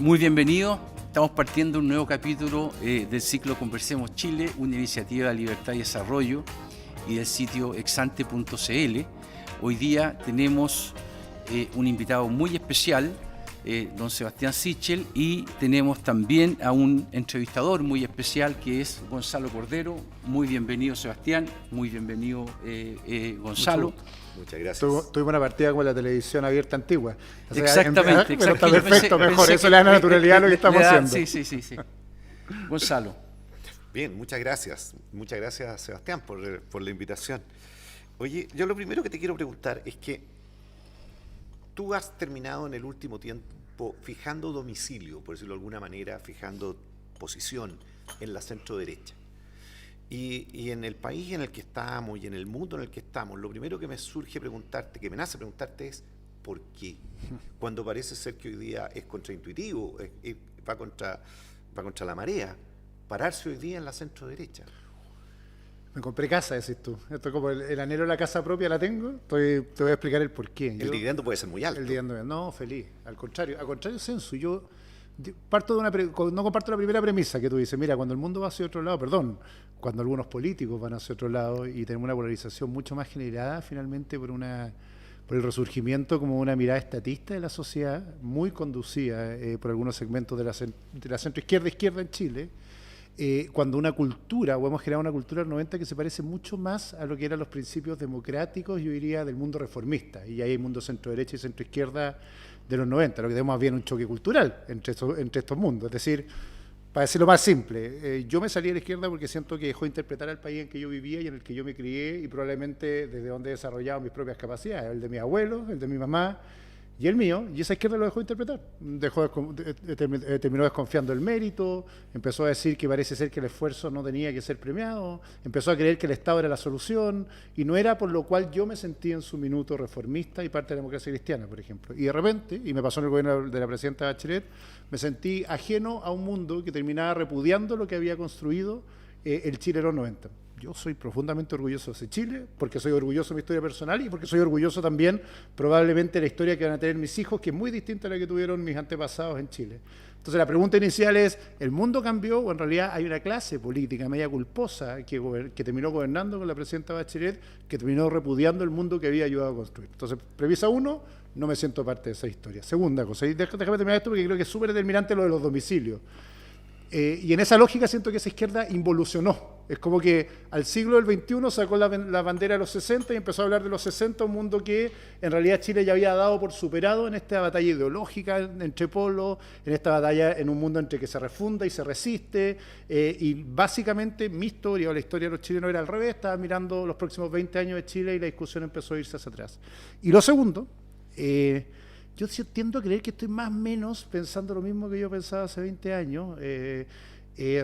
Muy bienvenidos. Estamos partiendo un nuevo capítulo del ciclo Conversemos Chile, una iniciativa de libertad y desarrollo y del sitio exante.cl. Hoy día tenemos un invitado muy especial, don Sebastián Sichel, y tenemos también a un entrevistador muy especial que es Gonzalo Cordero. Muy bienvenido, Sebastián. Muy bienvenido, Gonzalo. Muchas gracias. Tuvimos una partida con la televisión abierta antigua. O sea, exactamente. Pero está perfecto, mejor. Eso le da naturalidad a lo que estamos haciendo. Sí. Gonzalo. Bien, muchas gracias. Muchas gracias, Sebastián, por la invitación. Oye, yo lo primero que te quiero preguntar es que tú has terminado en el último tiempo fijando domicilio, por decirlo de alguna manera, fijando posición en la centro derecha. Y en el país en el que estamos y en el mundo en el que estamos, lo primero que me surge preguntarte, que me nace preguntarte es ¿por qué? Cuando parece ser que hoy día es contraintuitivo, va contra la marea, pararse hoy día en la centro derecha. Me compré casa, decís tú. Esto como el anhelo de la casa propia la tengo. Te voy a explicar el por qué. El dividendo puede ser muy alto. El dividendo, no, feliz. Al contrario, Sensu, yo parto no comparto la primera premisa que tú dices. Mira, cuando el mundo va hacia otro lado, cuando algunos políticos van hacia otro lado y tenemos una polarización mucho más generada finalmente por el resurgimiento como una mirada estatista de la sociedad, muy conducida por algunos segmentos de la centro-izquierda en Chile. Cuando una cultura, o hemos generado una cultura del 90 que se parece mucho más a lo que eran los principios democráticos, yo diría, del mundo reformista, y ahí hay mundo centro-derecha y centro-izquierda de los 90, lo que tenemos más bien un choque cultural entre estos mundos. Es decir, para decirlo más simple, yo me salí de la izquierda porque siento que dejó de interpretar al país en que yo vivía y en el que yo me crié, y probablemente desde donde he desarrollado mis propias capacidades, el de mis abuelos, el de mi mamá, y el mío, y esa izquierda lo dejó de interpretar. Terminó desconfiando del mérito, empezó a decir que parece ser que el esfuerzo no tenía que ser premiado, empezó a creer que el Estado era la solución, y no era por lo cual yo me sentí en su minuto reformista y parte de la democracia cristiana, por ejemplo. Y de repente, y me pasó en el gobierno de la presidenta Bachelet, me sentí ajeno a un mundo que terminaba repudiando lo que había construido el Chile de los 90. Yo soy profundamente orgulloso de ese Chile, porque soy orgulloso de mi historia personal y porque soy orgulloso también probablemente de la historia que van a tener mis hijos, que es muy distinta a la que tuvieron mis antepasados en Chile. Entonces la pregunta inicial es, ¿el mundo cambió o en realidad hay una clase política media culposa que terminó gobernando con la presidenta Bachelet, que terminó repudiando el mundo que había ayudado a construir? Entonces, premisa 1, no me siento parte de esa historia. Segunda cosa, y déjame terminar esto porque creo que es súper determinante lo de los domicilios. Y en esa lógica siento que esa izquierda involucionó. Es como que al siglo del XXI sacó la bandera de los 60 y empezó a hablar de los 60, un mundo que en realidad Chile ya había dado por superado en esta batalla ideológica entre polos, en esta batalla en un mundo entre que se refunda y se resiste. Y básicamente mi historia o la historia de los chilenos era al revés, estaba mirando los próximos 20 años de Chile y la discusión empezó a irse hacia atrás. Y lo segundo, yo tiendo a creer que estoy más o menos pensando lo mismo que yo pensaba hace 20 años,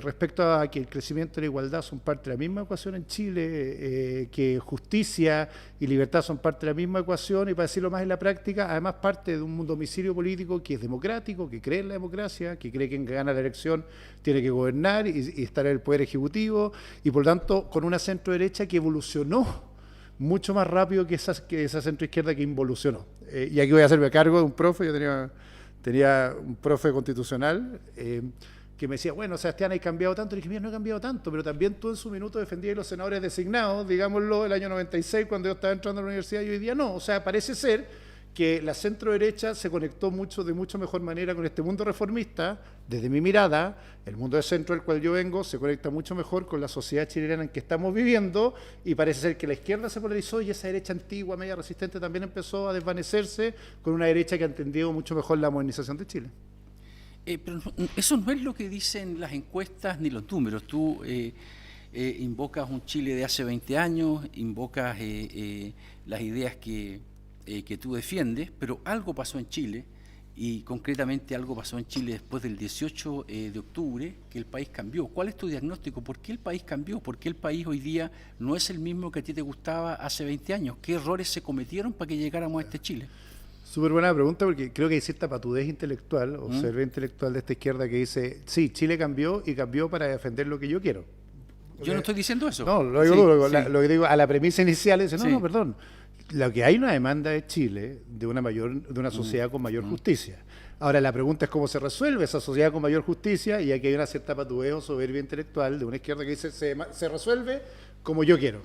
respecto a que el crecimiento y la igualdad son parte de la misma ecuación en Chile, que justicia y libertad son parte de la misma ecuación, y para decirlo más en la práctica, además parte de un domicilio político que es democrático, que cree en la democracia, que cree que quien gana la elección tiene que gobernar y estar en el poder ejecutivo, y por lo tanto con una centro derecha que evolucionó mucho más rápido que esa centroizquierda que involucionó. Y aquí voy a hacerme cargo de un profe. Yo tenía un profe constitucional que me decía, bueno, Sebastián, ¿hay cambiado tanto? Y dije, mira, no he cambiado tanto, pero también tú en su minuto defendías los senadores designados, digámoslo, el año 96, cuando yo estaba entrando a la universidad, y hoy día no. O sea, parece ser que la centro derecha se conectó de mucho mejor manera con este mundo reformista. Desde mi mirada, el mundo de centro del cual yo vengo se conecta mucho mejor con la sociedad chilena en que estamos viviendo, y parece ser que la izquierda se polarizó y esa derecha antigua, media resistente, también empezó a desvanecerse con una derecha que ha entendido mucho mejor la modernización de Chile. Pero eso no es lo que dicen las encuestas ni los números. Tú invocas un Chile de hace 20 años, invocas las ideas que tú defiendes, pero algo pasó en Chile, y concretamente algo pasó en Chile después del 18 de octubre, que el país cambió. ¿Cuál es tu diagnóstico? ¿Por qué el país cambió? ¿Por qué el país hoy día no es el mismo que a ti te gustaba hace 20 años? ¿Qué errores se cometieron para que llegáramos a este Chile? Súper buena pregunta, porque creo que hay cierta patudez intelectual o soberbia intelectual de esta izquierda que dice, sí, Chile cambió y cambió para defender lo que yo quiero. Yo no estoy diciendo eso. No, lo que digo a la premisa inicial es, no, perdón. Lo que hay una demanda de Chile de una sociedad con mayor justicia. Ahora, la pregunta es cómo se resuelve esa sociedad con mayor justicia, y aquí hay una cierta patudez o soberbia intelectual de una izquierda que dice se resuelve como yo quiero.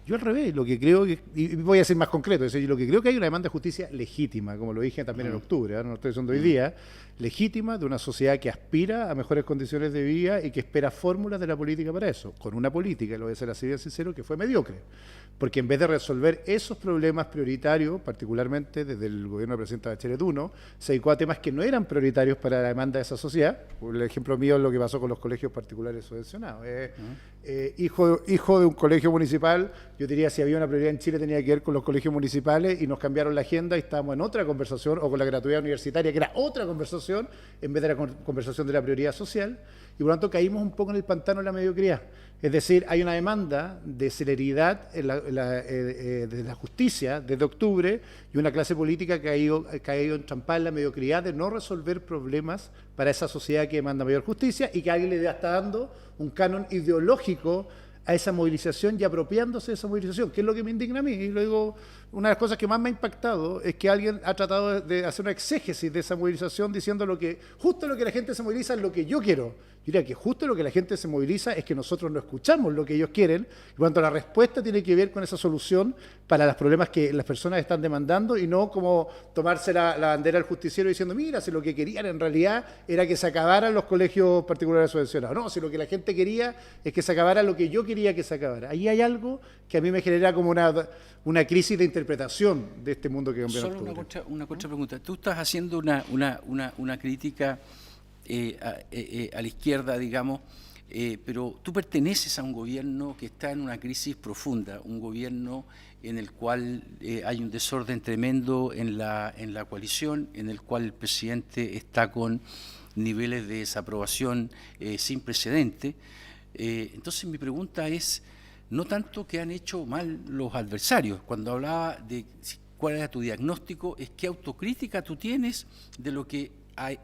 Yo al revés, lo que creo que, y voy a ser más concreto, es decir, lo que creo que hay una demanda de justicia legítima, como lo dije también en octubre, no lo estoy diciendo hoy día, legítima de una sociedad que aspira a mejores condiciones de vida y que espera fórmulas de la política para eso, con una política, y lo voy a ser así de sincero, que fue mediocre. Porque en vez de resolver esos problemas prioritarios, particularmente desde el gobierno del presidente Bachelet I, se dedicó a temas que no eran prioritarios para la demanda de esa sociedad. El ejemplo mío es lo que pasó con los colegios particulares subvencionados. Hijo de un colegio municipal, yo diría si había una prioridad en Chile tenía que ver con los colegios municipales, y nos cambiaron la agenda y estábamos en otra conversación, o con la gratuidad universitaria, que era otra conversación, en vez de la conversación de la prioridad social, y por lo tanto caímos un poco en el pantano de la mediocridad. Es decir, hay una demanda de celeridad de la justicia desde octubre, y una clase política que ha ido entrampada en la mediocridad de no resolver problemas para esa sociedad que demanda mayor justicia, y que alguien le está dando un canon ideológico a esa movilización y apropiándose de esa movilización, que es lo que me indigna a mí. Y lo digo, una de las cosas que más me ha impactado es que alguien ha tratado de hacer una exégesis de esa movilización diciendo justo lo que la gente se moviliza es lo que yo quiero. Yo diría que justo lo que la gente se moviliza es que nosotros no escuchamos lo que ellos quieren, y cuando la respuesta tiene que ver con esa solución para los problemas que las personas están demandando, y no como tomarse la bandera del justiciero diciendo, mira, si lo que querían en realidad era que se acabaran los colegios particulares subvencionados. No, si lo que la gente quería es que se acabara lo que yo quería que se acabara. Ahí hay algo que a mí me genera como una crisis de interpretación de este mundo que cambió en octubre. Solo una contrapregunta. Tú estás haciendo una crítica a la izquierda, digamos, pero tú perteneces a un gobierno que está en una crisis profunda, un gobierno en el cual hay un desorden tremendo en la coalición, en el cual el presidente está con niveles de desaprobación sin precedente. Entonces mi pregunta es, no tanto que han hecho mal los adversarios, cuando hablaba de cuál era tu diagnóstico, es qué autocrítica tú tienes de lo que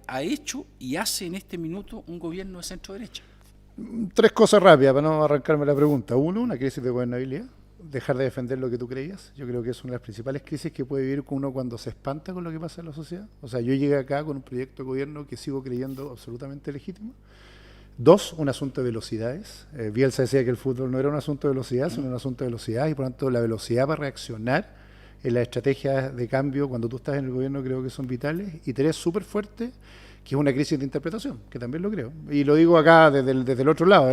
ha hecho y hace en este minuto un gobierno de centro-derecha. Tres cosas rápidas para no arrancarme la pregunta. Uno, una crisis de gobernabilidad, dejar de defender lo que tú creías. Yo creo que es una de las principales crisis que puede vivir uno cuando se espanta con lo que pasa en la sociedad. O sea, yo llegué acá con un proyecto de gobierno que sigo creyendo absolutamente legítimo. Dos, un asunto de velocidades. Bielsa decía que el fútbol no era un asunto de velocidad, sino un asunto de velocidad, y por lo tanto la velocidad para reaccionar en las estrategias de cambio cuando tú estás en el gobierno creo que son vitales. Y tres, súper fuerte, que es una crisis de interpretación, que también lo creo. Y lo digo acá desde el otro lado.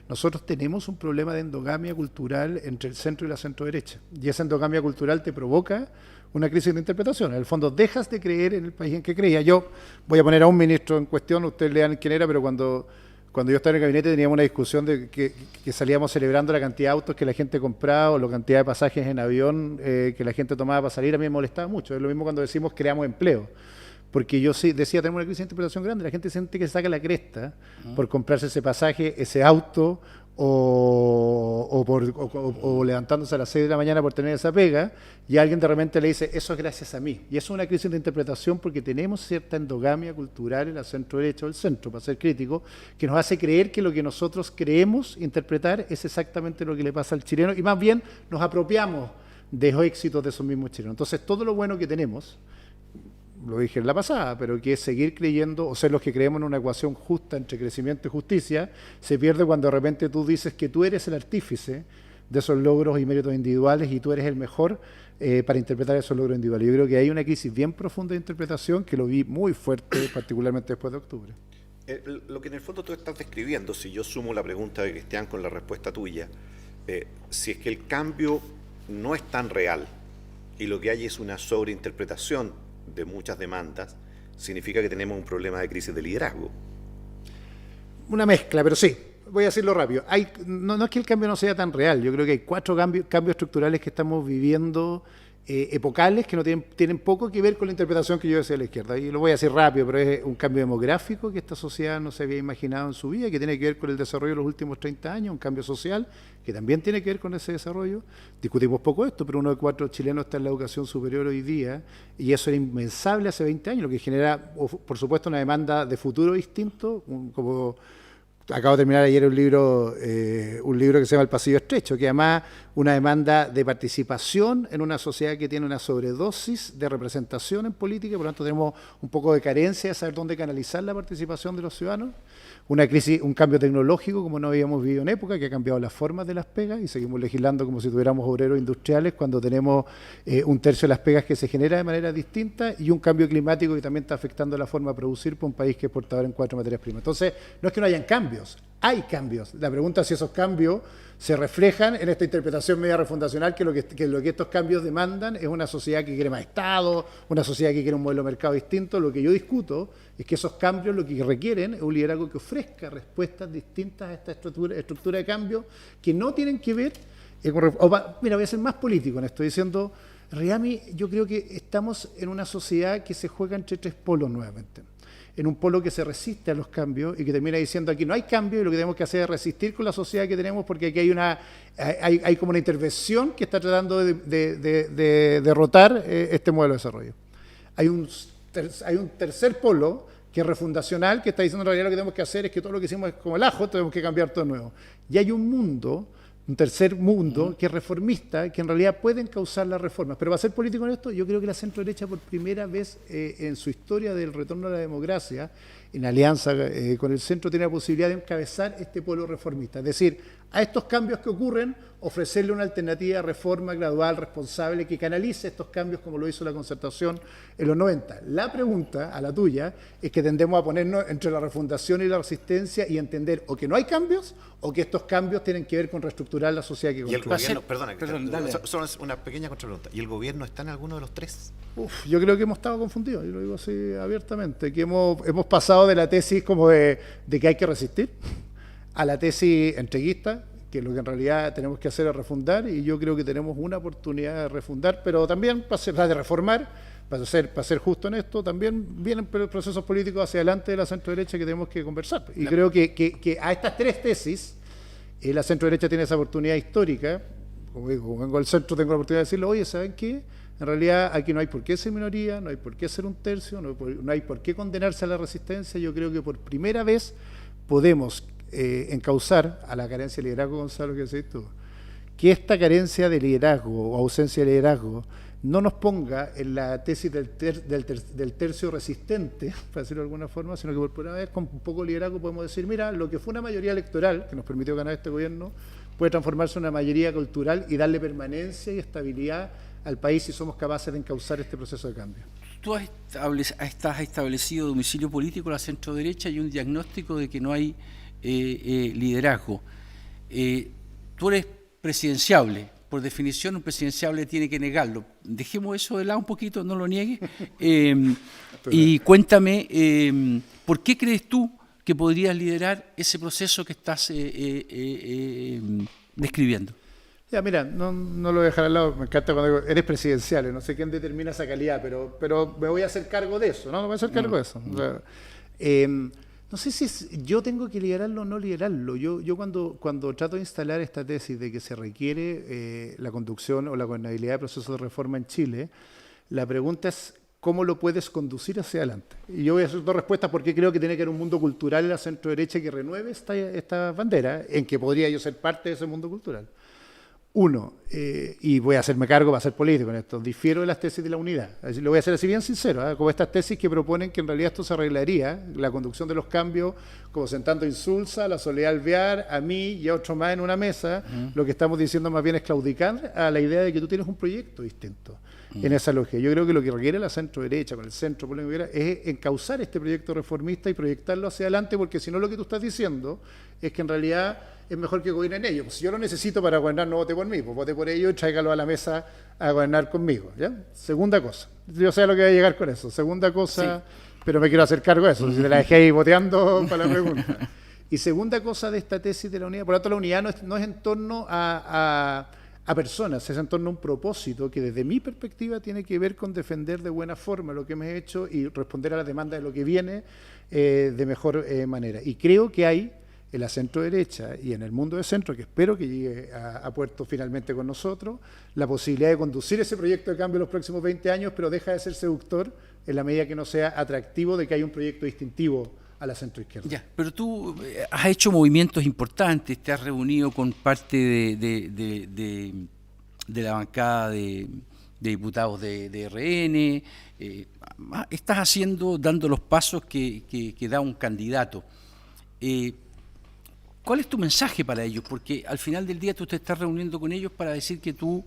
Nosotros tenemos un problema de endogamia cultural entre el centro y la centro-derecha. Y esa endogamia cultural te provoca una crisis de interpretación. En el fondo, dejas de creer en el país en que creía. Yo voy a poner a un ministro en cuestión, ustedes lean quién era, pero cuando yo estaba en el gabinete teníamos una discusión de que salíamos celebrando la cantidad de autos que la gente compraba o la cantidad de pasajes en avión que la gente tomaba para salir. A mí me molestaba mucho. Es lo mismo cuando decimos creamos empleo. Porque yo sí decía, tenemos una crisis de interpretación grande. La gente siente que se saca la cresta por comprarse ese pasaje, ese auto, o levantándose a las 6 de la mañana por tener esa pega, y alguien de repente le dice, eso es gracias a mí. Y eso es una crisis de interpretación porque tenemos cierta endogamia cultural en la centro-derecha o el centro, para ser crítico, que nos hace creer que lo que nosotros creemos interpretar es exactamente lo que le pasa al chileno, y más bien nos apropiamos de los éxitos de esos mismos chilenos. Entonces, todo lo bueno que tenemos, lo dije en la pasada, pero que es seguir creyendo o ser los que creemos en una ecuación justa entre crecimiento y justicia, se pierde cuando de repente tú dices que tú eres el artífice de esos logros y méritos individuales y tú eres el mejor para interpretar esos logros individuales. Yo creo que hay una crisis bien profunda de interpretación que lo vi muy fuerte, particularmente después de octubre. Lo que en el fondo tú estás describiendo, si yo sumo la pregunta de Cristian con la respuesta tuya, si es que el cambio no es tan real y lo que hay es una sobreinterpretación de muchas demandas, significa que tenemos un problema de crisis de liderazgo. Una mezcla, pero sí, voy a decirlo rápido. No es que el cambio no sea tan real, yo creo que hay 4 cambios estructurales que estamos viviendo, epocales, que no tienen poco que ver con la interpretación que yo decía de la izquierda. Y lo voy a decir rápido, pero es un cambio demográfico que esta sociedad no se había imaginado en su vida, que tiene que ver con el desarrollo de los últimos 30 años, un cambio social que también tiene que ver con ese desarrollo. Discutimos poco esto, pero 1 de 4 chilenos está en la educación superior hoy día, y eso era inmensable hace 20 años, lo que genera, por supuesto, una demanda de futuro distinto, como acabo de terminar ayer un libro que se llama El pasillo estrecho, que además una demanda de participación en una sociedad que tiene una sobredosis de representación en política, por lo tanto tenemos un poco de carencia de saber dónde canalizar la participación de los ciudadanos, una crisis, un cambio tecnológico como no habíamos vivido en época, que ha cambiado las formas de las pegas y seguimos legislando como si tuviéramos obreros industriales cuando tenemos un tercio de las pegas que se genera de manera distinta y un cambio climático que también está afectando la forma de producir por un país que es exportador en 4 materias primas. Entonces, no es que no hayan cambios, hay cambios. La pregunta es si esos cambios se reflejan en esta interpretación media refundacional que lo que estos cambios demandan es una sociedad que quiere más Estado, una sociedad que quiere un modelo de mercado distinto. Lo que yo discuto es que esos cambios lo que requieren es un liderazgo que ofrezca respuestas distintas a esta estructura de cambio que no tienen que ver mira, voy a ser más político en esto, diciendo, Riami, yo creo que estamos en una sociedad que se juega entre 3 polos nuevamente. En un polo que se resiste a los cambios y que termina diciendo aquí no hay cambio y lo que tenemos que hacer es resistir con la sociedad que tenemos porque aquí hay como una intervención que está tratando de derrotar este modelo de desarrollo. Hay un tercer polo que es refundacional, que está diciendo en realidad lo que tenemos que hacer es que todo lo que hicimos es como el ajo, tenemos que cambiar todo de nuevo. Y hay un tercer mundo que es reformista, que en realidad pueden causar las reformas. Pero para ser político en esto, yo creo que la centro-derecha por primera vez en su historia del retorno a la democracia, en alianza con el centro, tiene la posibilidad de encabezar este polo reformista. Es decir, a estos cambios que ocurren, ofrecerle una alternativa de reforma gradual, responsable, que canalice estos cambios como lo hizo la Concertación en los 90. La pregunta, a la tuya, es que tendemos a ponernos entre la refundación y la resistencia y entender o que no hay cambios o que estos cambios tienen que ver con reestructurar la sociedad que Y el construye. gobierno, Perdón, dale. solo es una pequeña contrapregunta. ¿Y el gobierno está en alguno de los 3? Yo creo que hemos estado confundidos, yo lo digo así abiertamente, que hemos pasado de la tesis como de que hay que resistir a la tesis entreguista, que lo que en realidad tenemos que hacer es refundar, y yo creo que tenemos una oportunidad de refundar, pero también de reformar, para ser justo en esto, también vienen procesos políticos hacia adelante de la centro-derecha que tenemos que conversar. Y creo que a estas 3 tesis, la centro-derecha tiene esa oportunidad histórica. Como digo, como vengo al centro, tengo la oportunidad de decirle, oye, ¿saben qué? En realidad aquí no hay por qué ser minoría, no hay por qué ser un tercio, no hay por qué condenarse a la resistencia. Yo creo que por primera vez podemos encauzar a la carencia de liderazgo, Gonzalo, que decís tú, que esta carencia de liderazgo o ausencia de liderazgo no nos ponga en la tesis del tercio resistente, para decirlo de alguna forma, sino que por primera vez con un poco de liderazgo podemos decir, mira, lo que fue una mayoría electoral, que nos permitió ganar este gobierno, puede transformarse en una mayoría cultural y darle permanencia y estabilidad al país si somos capaces de encauzar este proceso de cambio. Tú has establecido domicilio político a la centro-derecha y un diagnóstico de que no hay liderazgo. Tú eres presidenciable. Por definición, un presidenciable tiene que negarlo. Dejemos eso de lado un poquito, no lo niegues. Y cuéntame, ¿por qué crees tú que podrías liderar ese proceso que estás describiendo? Ya, mira, no lo voy a dejar al lado, me encanta cuando digo, eres presidencial, no sé quién determina esa calidad, pero me voy a hacer cargo de eso, ¿no? Me voy a hacer cargo de eso. O sea, no sé si yo tengo que liderarlo o no liderarlo. Yo cuando trato de instalar esta tesis de que se requiere la conducción o la gobernabilidad de procesos de reforma en Chile, la pregunta es ¿cómo lo puedes conducir hacia adelante? Y yo voy a hacer 2 respuestas porque creo que tiene que haber un mundo cultural en la centro-derecha que renueve esta bandera, en que podría yo ser parte de ese mundo cultural. Uno, y voy a hacerme cargo para ser político en esto, difiero de las tesis de la unidad. Lo voy a hacer así bien sincero, como estas tesis que proponen que en realidad esto se arreglaría, la conducción de los cambios, como sentando Insulza, a la Soledad Alvear, a mí y a otro más en una mesa. Lo que estamos diciendo más bien es claudicar a la idea de que tú tienes un proyecto distinto en esa lógica. Yo creo que lo que requiere la centro-derecha, con el centro, es encauzar este proyecto reformista y proyectarlo hacia adelante, porque si no lo que tú estás diciendo es que en realidad es mejor que gobiernen ellos. Pues si yo lo necesito para gobernar, no vote por mí, pues vote por ellos y tráigalo a la mesa a gobernar conmigo, ¿ya? Segunda cosa, yo sé a lo que voy a llegar con eso. Segunda cosa, sí, pero me quiero hacer cargo de eso, si te la dejé ahí boteando para la pregunta. Y segunda cosa de esta tesis de la unidad, por lo tanto la unidad no es en torno a personas, es en torno a un propósito que desde mi perspectiva tiene que ver con defender de buena forma lo que hemos hecho y responder a la demanda de lo que viene de mejor manera. Y creo que hay en la centro-derecha y en el mundo de centro, que espero que llegue a puerto finalmente con nosotros, la posibilidad de conducir ese proyecto de cambio en los próximos 20 años, pero deja de ser seductor en la medida que no sea atractivo de que hay un proyecto distintivo a la centroizquierda. Ya, pero tú has hecho movimientos importantes, te has reunido con parte de la bancada de diputados de RN, estás dando los pasos que da un candidato. ¿Cuál es tu mensaje para ellos? Porque al final del día tú te estás reuniendo con ellos para decir que tú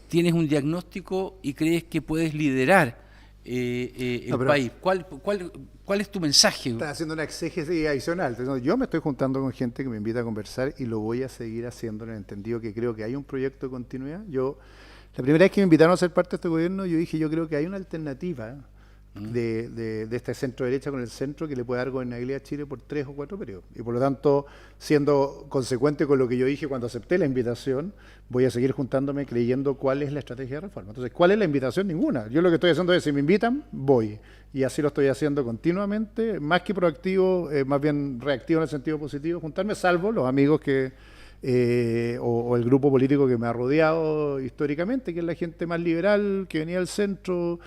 tienes un diagnóstico y crees que puedes liderar el país. ¿Cuál es tu mensaje? Estás haciendo una exégesis adicional. Entonces, yo me estoy juntando con gente que me invita a conversar y lo voy a seguir haciendo en el entendido que creo que hay un proyecto de continuidad. La primera vez que me invitaron a ser parte de este gobierno, yo dije, yo creo que hay una alternativa de esta centro derecha con el centro que le puede dar gobernabilidad a Chile por 3 o 4 periodos. Y por lo tanto, siendo consecuente con lo que yo dije cuando acepté la invitación, voy a seguir juntándome creyendo cuál es la estrategia de reforma. Entonces, ¿cuál es la invitación? Ninguna. Yo lo que estoy haciendo es, si me invitan, voy. Y así lo estoy haciendo continuamente, más que proactivo, más bien reactivo en el sentido positivo, juntarme, salvo los amigos o el grupo político que me ha rodeado históricamente, que es la gente más liberal, que venía del centro,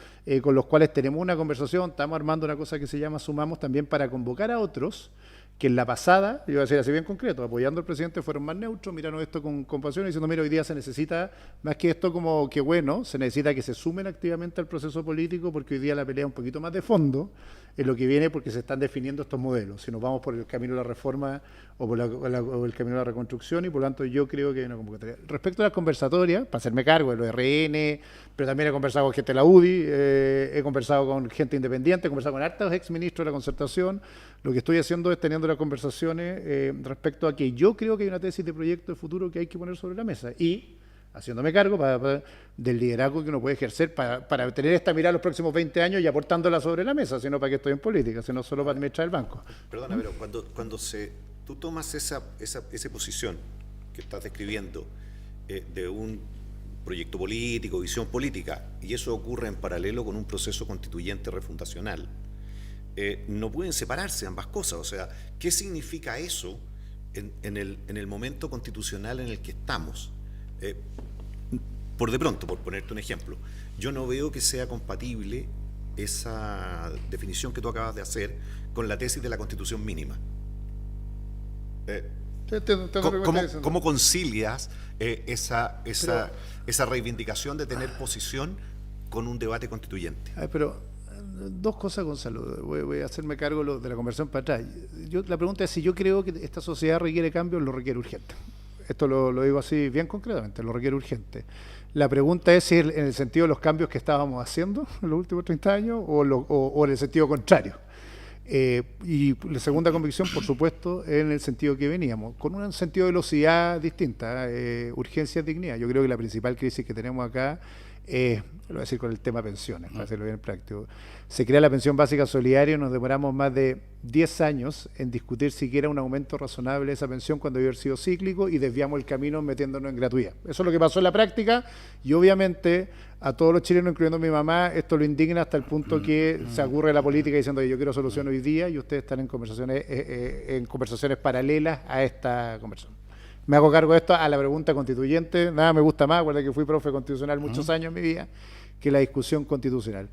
con los cuales tenemos una conversación, estamos armando una cosa que se llama Sumamos también para convocar a otros, que en la pasada, yo voy a decir así bien concreto, apoyando al presidente fueron más neutros, miraron esto con compasión y diciendo, mira, hoy día se necesita, más que esto como que bueno, se necesita que se sumen activamente al proceso político porque hoy día la pelea es un poquito más de fondo en lo que viene porque se están definiendo estos modelos, si nos vamos por el camino de la reforma o el camino de la reconstrucción y por lo tanto yo creo que hay una convocatoria. Respecto a las conversatorias, para hacerme cargo de los RN, pero también he conversado con gente de la UDI, he conversado con gente independiente, he conversado con hartos exministros de la Concertación. Lo que estoy haciendo es teniendo las conversaciones respecto a que yo creo que hay una tesis de proyecto de futuro que hay que poner sobre la mesa y haciéndome cargo del liderazgo que uno puede ejercer para tener esta mirada los próximos 20 años y aportándola sobre la mesa, sino para que estoy en política, sino solo para administrar el banco. Perdona, pero cuando tú tomas esa posición que estás describiendo de un proyecto político, visión política, y eso ocurre en paralelo con un proceso constituyente refundacional, no pueden separarse ambas cosas. O sea, ¿qué significa eso en el momento constitucional en el que estamos? Por de pronto, por ponerte un ejemplo, yo no veo que sea compatible esa definición que tú acabas de hacer con la tesis de la Constitución mínima. ¿Cómo concilias esa reivindicación de tener posición con un debate constituyente? Pero dos cosas, Gonzalo. Voy a hacerme cargo de la conversación para atrás. La pregunta es si yo creo que esta sociedad requiere cambios, lo requiere urgente. Esto lo digo así bien concretamente, lo requiere urgente. La pregunta es si en el sentido de los cambios que estábamos haciendo en los últimos 30 años o en el sentido contrario. Y la segunda convicción, por supuesto, en el sentido que veníamos, con un sentido de velocidad distinta, urgencia y dignidad. Yo creo que la principal crisis que tenemos acá lo voy a decir con el tema pensiones, para hacerlo bien práctico. Se crea la pensión básica solidaria y nos demoramos más de 10 años en discutir siquiera un aumento razonable de esa pensión cuando debe haber sido cíclico y desviamos el camino metiéndonos en gratuidad. Eso es lo que pasó en la práctica y obviamente a todos los chilenos, incluyendo a mi mamá, esto lo indigna hasta el punto que se aburre la política diciendo que yo quiero solución hoy día y ustedes están en conversaciones paralelas a esta conversación. Me hago cargo de esto a la pregunta constituyente. Nada me gusta más, acuérdate que fui profe constitucional muchos años en mi vida, que la discusión constitucional.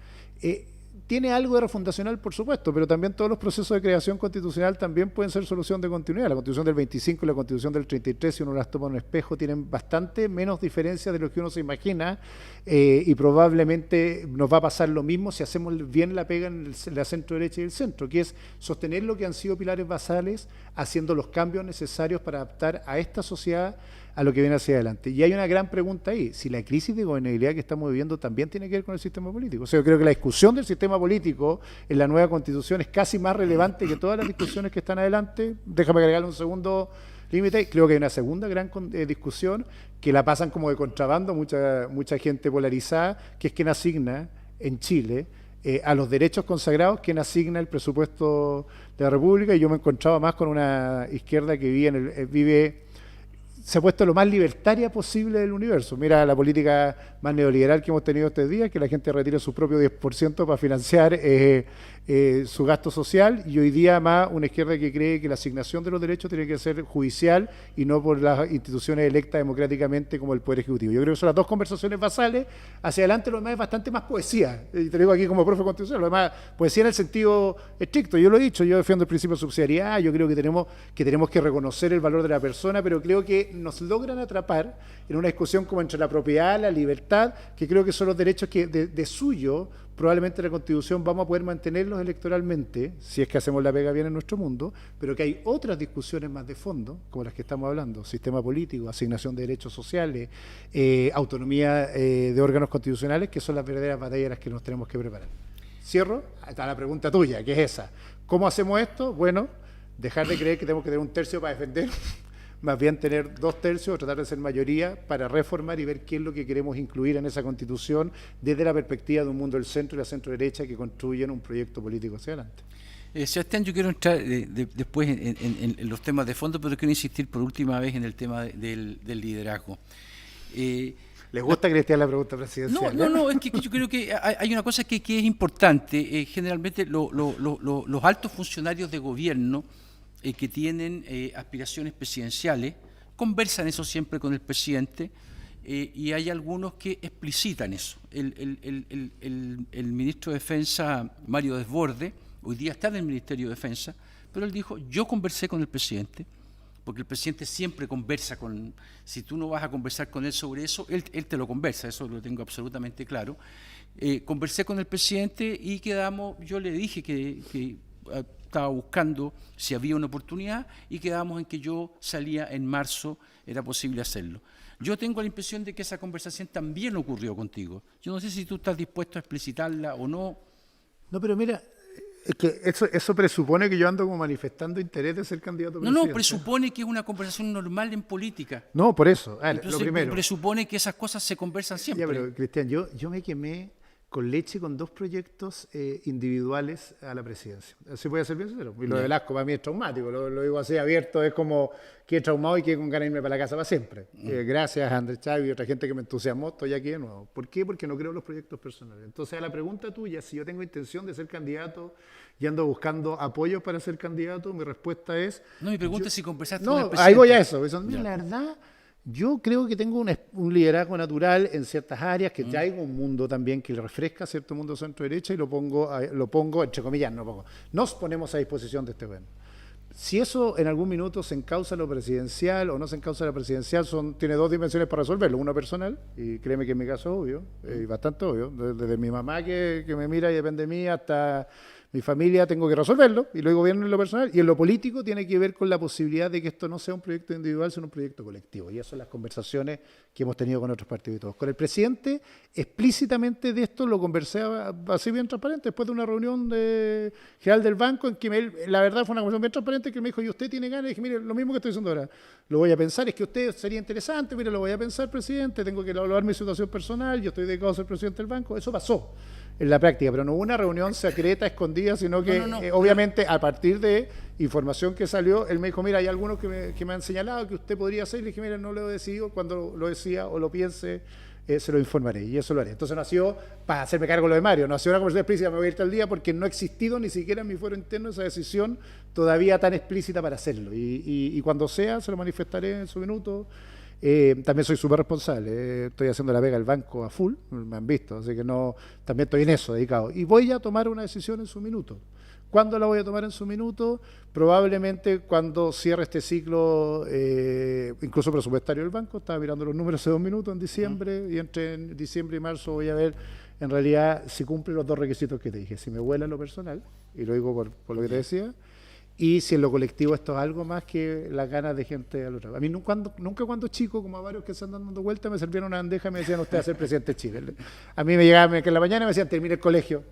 Tiene algo de refundacional, por supuesto, pero también todos los procesos de creación constitucional también pueden ser solución de continuidad. La Constitución del 25 y la Constitución del 33, si uno las toma en un espejo, tienen bastante menos diferencias de lo que uno se imagina y probablemente nos va a pasar lo mismo si hacemos bien la pega en la centro derecha y el centro, que es sostener lo que han sido pilares basales, haciendo los cambios necesarios para adaptar a esta sociedad a lo que viene hacia adelante. Y hay una gran pregunta ahí, si la crisis de gobernabilidad que estamos viviendo también tiene que ver con el sistema político. O sea, yo creo que la discusión del sistema político en la nueva Constitución es casi más relevante que todas las discusiones que están adelante. Déjame agregarle un segundo límite. Creo que hay una segunda gran discusión que la pasan como de contrabando mucha gente polarizada, que es quién asigna en Chile a los derechos consagrados, quién asigna el presupuesto de la República. Y yo me encontraba más con una izquierda que vive se ha puesto lo más libertaria posible del universo. Mira la política más neoliberal que hemos tenido estos días, que la gente retire su propio 10% para financiar su gasto social, y hoy día más una izquierda que cree que la asignación de los derechos tiene que ser judicial y no por las instituciones electas democráticamente como el Poder Ejecutivo. Yo creo que son las dos conversaciones basales. Hacia adelante lo demás es bastante más poesía, y te lo digo aquí como profe constitucional, lo demás poesía en el sentido estricto. Yo lo he dicho, yo defiendo el principio de subsidiariedad, yo creo que tenemos que reconocer el valor de la persona, pero creo que nos logran atrapar en una discusión como entre la propiedad, la libertad, que creo que son los derechos que de suyo probablemente la Constitución vamos a poder mantenerlos electoralmente, si es que hacemos la pega bien en nuestro mundo, pero que hay otras discusiones más de fondo, como las que estamos hablando: sistema político, asignación de derechos sociales, autonomía de órganos constitucionales, que son las verdaderas batallas a las que nos tenemos que preparar. Cierro a la pregunta tuya, que es esa. ¿Cómo hacemos esto? Bueno, dejar de creer que tenemos que tener un tercio para defender, más bien tener 2/3 o tratar de ser mayoría para reformar y ver qué es lo que queremos incluir en esa Constitución desde la perspectiva de un mundo del centro y la centro-derecha que construyen un proyecto político hacia adelante. Sebastián, yo quiero entrar después en los temas de fondo, pero quiero insistir por última vez en el tema del liderazgo. ¿Les gusta, Cristian, la pregunta presidencial? No, es que yo creo que hay una cosa que es importante. Generalmente los altos funcionarios de gobierno que tienen aspiraciones presidenciales conversan eso siempre con el presidente, y hay algunos que explicitan eso. El ministro de Defensa, Mario Desbordes, hoy día está en el Ministerio de Defensa, pero él dijo: yo conversé con el presidente, porque el presidente siempre conversa con... Si tú no vas a conversar con él sobre eso, él te lo conversa, eso lo tengo absolutamente claro. Conversé con el presidente y quedamos, yo le dije que estaba buscando si había una oportunidad, y quedamos en que yo salía en marzo, era posible hacerlo. Yo tengo la impresión de que esa conversación también ocurrió contigo. Yo no sé si tú estás dispuesto a explicitarla o no. No, pero mira, es que eso presupone que yo ando como manifestando interés de ser candidato a presidente. No, presupone que es una conversación normal en política. No, por eso. Entonces, lo primero. Presupone que esas cosas se conversan siempre. Ya, pero Cristian, yo me quemé con leche con 2 proyectos individuales a la presidencia. Así voy a ser bien sincero. Y lo de Velasco para mí es traumático, lo digo así abierto, es como que he traumado y que con ganas de irme para la casa para siempre. Gracias a Andrés Chávez y otra gente que me entusiasmó, estoy aquí de nuevo. ¿Por qué? Porque no creo en los proyectos personales. Entonces, a la pregunta tuya, si yo tengo intención de ser candidato y ando buscando apoyos para ser candidato, mi respuesta es... No, mi pregunta es si conversaste con el presidente. No, ahí voy a eso. La verdad... Yo creo que tengo un liderazgo natural en ciertas áreas, que traigo un mundo también que le refresca cierto mundo centro-derecha, y lo pongo, entre comillas, nos ponemos a disposición de este gobierno. Si eso en algún minuto se encausa lo presidencial o no se encausa lo presidencial, tiene 2 dimensiones para resolverlo. Una personal, y créeme que en mi caso es obvio, bastante obvio, desde mi mamá que me mira y depende de mí hasta... Mi familia, tengo que resolverlo, y lo gobierno en lo personal, y en lo político tiene que ver con la posibilidad de que esto no sea un proyecto individual, sino un proyecto colectivo. Y esas son las conversaciones que hemos tenido con otros partidos y todos. Con el presidente, explícitamente de esto lo conversé así bien transparente, después de una reunión general del banco, en que la verdad fue una conversación bien transparente, que me dijo: ¿y usted tiene ganas? Y dije: mire, lo mismo que estoy diciendo ahora, lo voy a pensar, es que usted sería interesante, mire, lo voy a pensar, presidente, tengo que evaluar mi situación personal, yo estoy dedicado a ser presidente del banco. Eso pasó en la práctica, pero no hubo una reunión secreta, escondida, sino que obviamente a partir de información que salió, él me dijo: mira, hay algunos que me han señalado que usted podría hacer, y le dije: mira, no lo he decidido, cuando lo decida o lo piense, se lo informaré, y eso lo haré. Entonces no ha sido para hacerme cargo lo de Mario, no ha sido una conversación explícita, me voy a ir tal día, porque no ha existido ni siquiera en mi fuero interno esa decisión todavía tan explícita para hacerlo, y cuando sea, se lo manifestaré en su minuto. También soy súper responsable, estoy haciendo la pega del banco a full, me han visto, así que también estoy en eso dedicado, y voy a tomar una decisión en su minuto. ¿Cuándo la voy a tomar en su minuto? Probablemente cuando cierre este ciclo, incluso presupuestario del banco. Estaba mirando los números hace 2 minutos, en diciembre, y entre diciembre y marzo voy a ver en realidad si cumple los 2 requisitos que te dije: si me vuela en lo personal, y lo digo por lo que te decía, y si en lo colectivo esto es algo más que las ganas de gente al otro. A mí nunca cuando chico, como a varios que se andan dando vueltas, me servieron una bandeja y me decían: usted va a ser presidente de Chile. A mí me llegaban que en la mañana me decían: termine el colegio.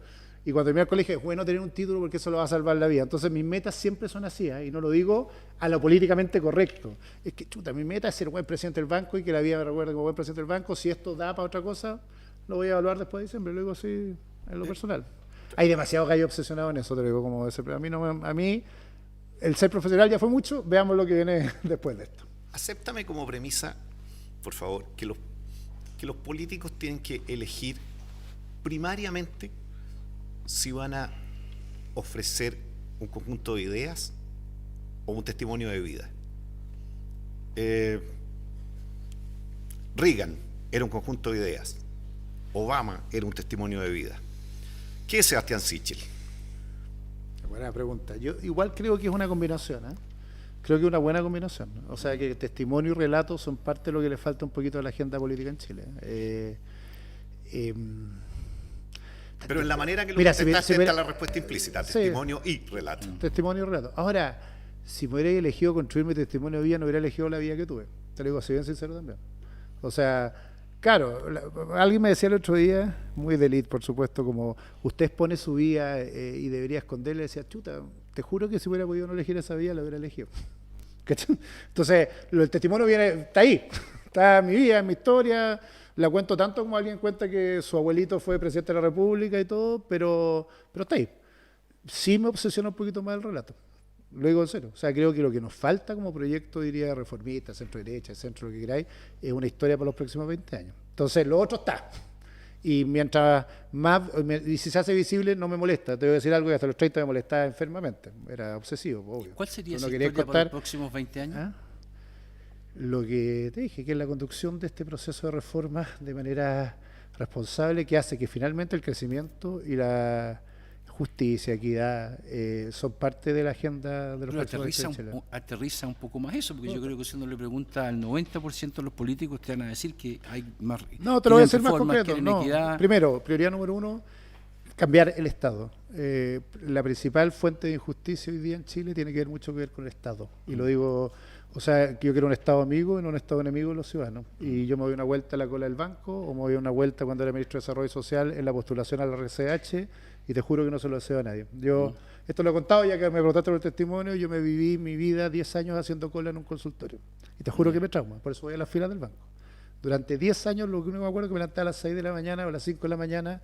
Y cuando terminé el colegio, es bueno tener un título porque eso lo va a salvar la vida. Entonces mis metas siempre son así, y no lo digo a lo políticamente correcto. Es que, mi meta es ser buen presidente del banco y que la vida me recuerde como buen presidente del banco. Si esto da para otra cosa, lo voy a evaluar después de diciembre. Lo digo así en lo personal. Hay demasiado gallo obsesionado en eso, te lo digo como ese. A mí el ser profesional ya fue mucho, veamos lo que viene después de esto. acéptame como premisa, por favor, que los políticos tienen que elegir primariamente si van a ofrecer un conjunto de ideas o un testimonio de vida. Reagan era un conjunto de ideas, Obama era un testimonio de vida. ¿Qué es Sebastián Sichel? Buena pregunta. Yo igual creo que es una combinación, ¿eh? Creo que es una buena combinación. O sea, que testimonio y relato son parte de lo que le falta un poquito a la agenda política en Chile. Pero en la manera que lo Mira, contestaste si está la respuesta implícita, sí. testimonio y relato. Testimonio y relato. Ahora, si me hubiera elegido construir mi testimonio de vida, no hubiera elegido la vida que tuve. Te lo digo así bien sincero también. O sea, claro, alguien me decía el otro día, muy de élite, por supuesto, como usted expone su vida y debería esconderla. Le decía, chuta, te juro que si hubiera podido no elegir esa vida, la hubiera elegido. ¿Cachai? Entonces, el testimonio está ahí. Está mi vida, mi historia. La cuento tanto como alguien cuenta que su abuelito fue presidente de la República y todo, pero está ahí. Sí me obsesiona un poquito más el relato. Lo digo en serio. O sea, creo que lo que nos falta como proyecto, diría reformista, centro-derecha, centro, lo que queráis, es una historia para los próximos 20 años. Entonces, lo otro está. Y mientras más, y si se hace visible, no me molesta. Te voy a decir algo que hasta los 30 me molestaba enfermamente. Era obsesivo, obvio. ¿Cuál sería Tú no esa querías historia para contar los próximos 20 años? ¿Ah? Lo que te dije, que es la conducción de este proceso de reforma de manera responsable, que hace que finalmente el crecimiento y la justicia, equidad, son parte de la agenda de los Pero próximos 20 años. aterriza un poco más eso, porque yo creo que si uno le pregunta al 90% de los políticos, te van a decir que hay más. No, te lo voy a hacer más reformas, concreto. quieren No. equidad. Primero, prioridad número 1, cambiar el Estado. La principal fuente de injusticia hoy día en Chile tiene que ver mucho que ver con el Estado. Y lo digo, o sea, que yo quiero un Estado amigo y no un Estado enemigo de los ciudadanos. Y yo me doy una vuelta a la cola del banco, o me doy una vuelta cuando era ministro de Desarrollo Social en la postulación a la RCH, y te juro que no se lo deseo a nadie. Yo, esto lo he contado ya que me preguntaste por el testimonio, yo me viví mi vida 10 años haciendo cola en un consultorio. Y te juro que me trauma, por eso voy a las filas del banco. Durante 10 años lo único que me acuerdo es que me levantaba a las 6 de la mañana o a las 5 de la mañana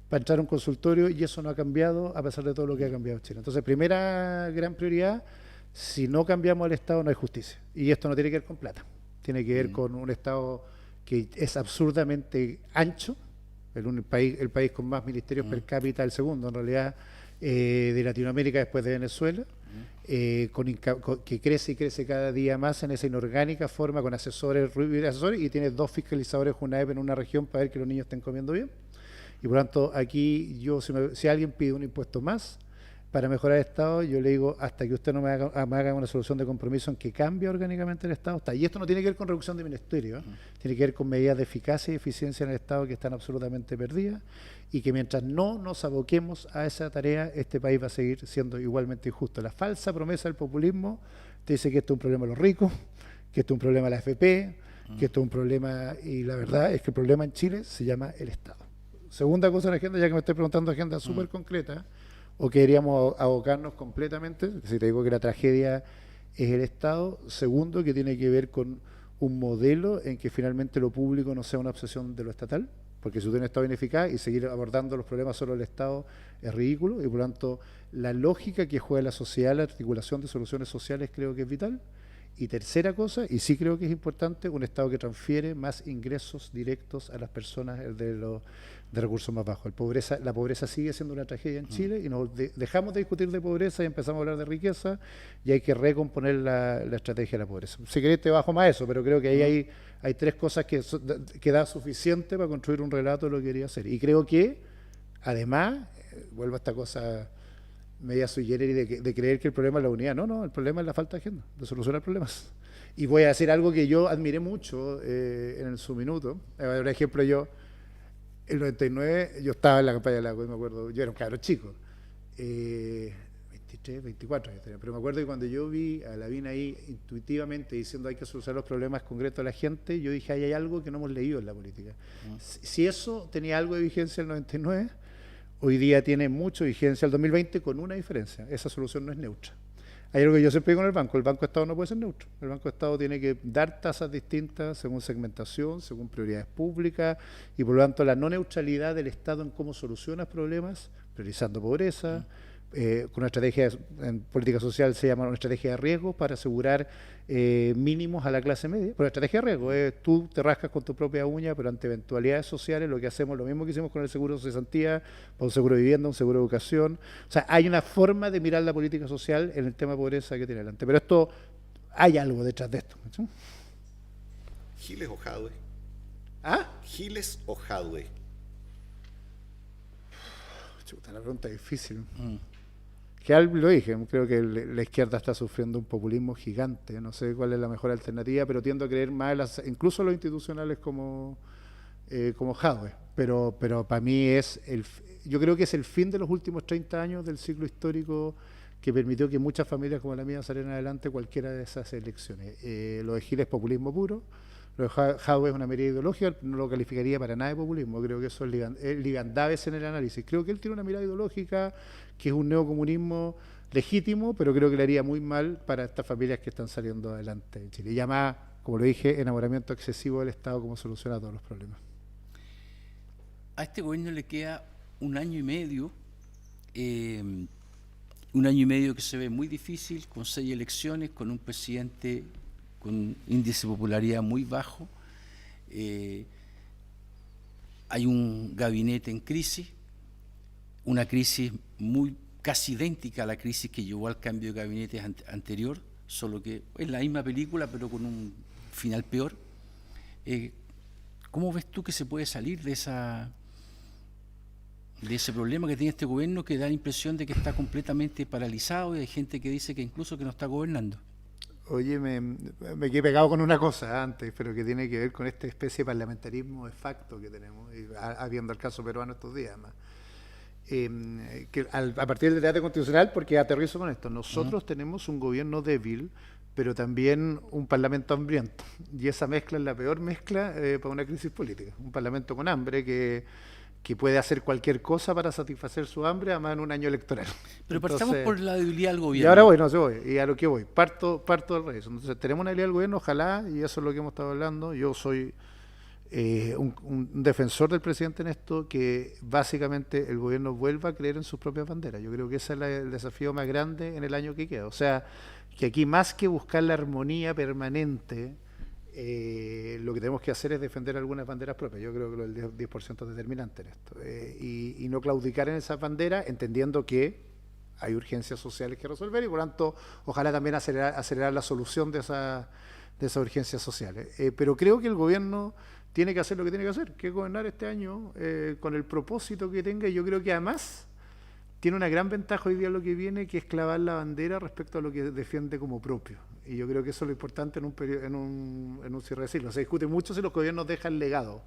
para entrar a un consultorio, y eso no ha cambiado a pesar de todo lo que ha cambiado Chile. Entonces, primera gran prioridad, si no cambiamos el Estado no hay justicia. Y esto no tiene que ver con plata, tiene que ver con un Estado que es absurdamente ancho, el país con más ministerios per cápita, el segundo en realidad, de Latinoamérica después de Venezuela, que crece y crece cada día más en esa inorgánica forma, con asesores, y tiene 2 fiscalizadores UNAEP en una región para ver que los niños estén comiendo bien. Y por lo tanto, aquí si alguien pide un impuesto más para mejorar el Estado, yo le digo, hasta que usted no me haga una solución de compromiso en que cambie orgánicamente el Estado, está. Y esto no tiene que ver con reducción de ministerios, tiene que ver con medidas de eficacia y eficiencia en el Estado que están absolutamente perdidas, y que mientras no nos aboquemos a esa tarea, este país va a seguir siendo igualmente injusto. La falsa promesa del populismo te dice que esto es un problema de los ricos, que esto es un problema de la AFP, que esto es un problema, y la verdad es que el problema en Chile se llama el Estado. Segunda cosa en la agenda, ya que me estoy preguntando agenda súper concreta, o queríamos abocarnos completamente, si te digo que la tragedia es el Estado. Segundo, que tiene que ver con un modelo en que finalmente lo público no sea una obsesión de lo estatal, porque si usted no está ineficaz y seguir abordando los problemas solo del Estado es ridículo, y por lo tanto la lógica que juega la sociedad, la articulación de soluciones sociales, creo que es vital. Y tercera cosa, y sí creo que es importante, un Estado que transfiere más ingresos directos a las personas de recursos más bajos. La pobreza sigue siendo una tragedia en Chile, y nos dejamos de discutir de pobreza y empezamos a hablar de riqueza, y hay que recomponer la estrategia de la pobreza. Si querés te bajo más eso, pero creo que ahí hay 3 cosas que da suficiente para construir un relato de lo que quería hacer. Y creo que, además, vuelvo a esta cosa media sui generis de creer que el problema es la unidad. No, el problema es la falta de agenda, de solucionar problemas. Y voy a decir algo que yo admiré mucho en su minuto. Por ejemplo, en el 99, yo estaba en la campaña de la COI, me acuerdo, yo era un cabro chico, 23, 24 años tenía, pero me acuerdo que cuando yo vi a Lavín ahí intuitivamente diciendo hay que solucionar los problemas concretos de la gente, yo dije, ahí hay algo que no hemos leído en la política. Si eso tenía algo de vigencia en el 99, hoy día tiene mucha vigencia el 2020, con una diferencia: esa solución no es neutra. Hay algo que yo siempre digo en el Banco Estado no puede ser neutro. El Banco Estado tiene que dar tasas distintas según segmentación, según prioridades públicas, y por lo tanto la no neutralidad del Estado en cómo soluciona problemas, priorizando pobreza, con una estrategia en política social se llama una estrategia de riesgo para asegurar mínimos a la clase media. Pero la estrategia de riesgo es tú te rascas con tu propia uña, pero ante eventualidades sociales lo que hacemos, lo mismo que hicimos con el seguro de cesantía, para un seguro de vivienda, un seguro de educación. O sea, hay una forma de mirar la política social en el tema de pobreza que tiene adelante. Pero esto, hay algo detrás de esto, ¿sí? ¿Giles o Jadwe? ¿Ah? ¿Giles o Jadwe? Chuta, la pregunta es difícil. Que lo dije, creo que la izquierda está sufriendo un populismo gigante. No sé cuál es la mejor alternativa, pero tiendo a creer más incluso los institucionales como Jadwe. Pero para mí yo creo que es el fin de los últimos 30 años del ciclo histórico que permitió que muchas familias como la mía salieran adelante cualquiera de esas elecciones. Lo de Giles es populismo puro. Lo de Jadwe es una medida ideológica, no lo calificaría para nada de populismo, creo que eso es ligandaves en el análisis. Creo que él tiene una mirada ideológica que es un neocomunismo legítimo, pero creo que le haría muy mal para estas familias que están saliendo adelante en Chile. Y además, como lo dije, enamoramiento excesivo del Estado como soluciona todos los problemas. A este gobierno le queda un año y medio que se ve muy difícil, con 6 elecciones, con un presidente con índice de popularidad muy bajo, hay un gabinete en crisis, una crisis casi idéntica a la crisis que llevó al cambio de gabinete anterior, solo que es la misma película pero con un final peor. ¿Cómo ves tú que se puede salir de ese problema que tiene este gobierno, que da la impresión de que está completamente paralizado y hay gente que dice que incluso que no está gobernando? Oye, me quedé pegado con una cosa antes, pero que tiene que ver con esta especie de parlamentarismo de facto que tenemos, habiendo el caso peruano estos días, además. A partir del debate constitucional, porque aterrizo con esto, nosotros tenemos un gobierno débil, pero también un parlamento hambriento, y esa mezcla es la peor mezcla para una crisis política. Un parlamento con hambre que puede hacer cualquier cosa para satisfacer su hambre, además en un año electoral. Pero partamos por la debilidad del gobierno. Y ahora voy, y a lo que voy, parto del revés. Entonces tenemos una debilidad del gobierno, ojalá, y eso es lo que hemos estado hablando. Yo soy un defensor del presidente en esto, que básicamente el gobierno vuelva a creer en sus propias banderas. Yo creo que ese es el desafío más grande en el año que queda. O sea, que aquí más que buscar la armonía permanente, lo que tenemos que hacer es defender algunas banderas propias. Yo creo que el 10% es determinante en esto. Y no claudicar en esas banderas, entendiendo que hay urgencias sociales que resolver y por tanto, ojalá también acelerar la solución de esas urgencias sociales. Pero creo que el gobierno tiene que hacer lo que tiene que hacer, que es gobernar este año con el propósito que tenga, y yo creo que además tiene una gran ventaja hoy día lo que viene, que es clavar la bandera respecto a lo que defiende como propio. Y yo creo que eso es lo importante en un cierre de siglo. Se discute mucho si los gobiernos dejan legado.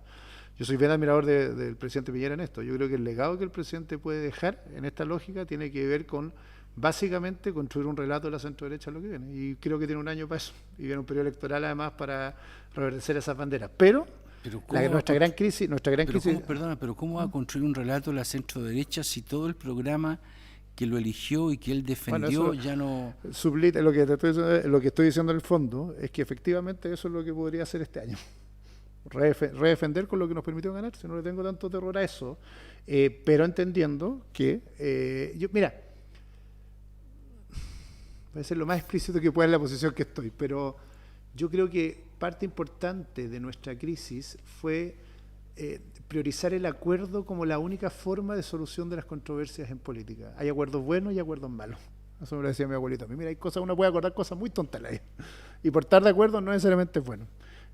Yo soy bien admirador del presidente Piñera en esto. Yo creo que el legado que el presidente puede dejar en esta lógica tiene que ver con, básicamente, construir un relato de la centro-derecha a lo que viene. Y creo que tiene un año para eso. Y viene un periodo electoral, además, para reverdecer esas banderas. Pero nuestra gran crisis... Pero ¿cómo va a construir un relato de la centro-derecha si todo el programa que lo eligió y que él defendió, bueno, ya no... Lo que estoy diciendo en el fondo es que efectivamente eso es lo que podría hacer este año. Redefender con lo que nos permitió ganar, si no le tengo tanto terror a eso, pero entendiendo que... mira, voy a ser lo más explícito que pueda en la posición que estoy, pero yo creo que parte importante de nuestra crisis fue priorizar el acuerdo como la única forma de solución de las controversias en política. Hay acuerdos buenos y acuerdos malos. Eso me lo decía mi abuelito a mí. Mira, hay cosas, uno puede acordar cosas muy tontas la vida. Y por estar de acuerdo no necesariamente es bueno.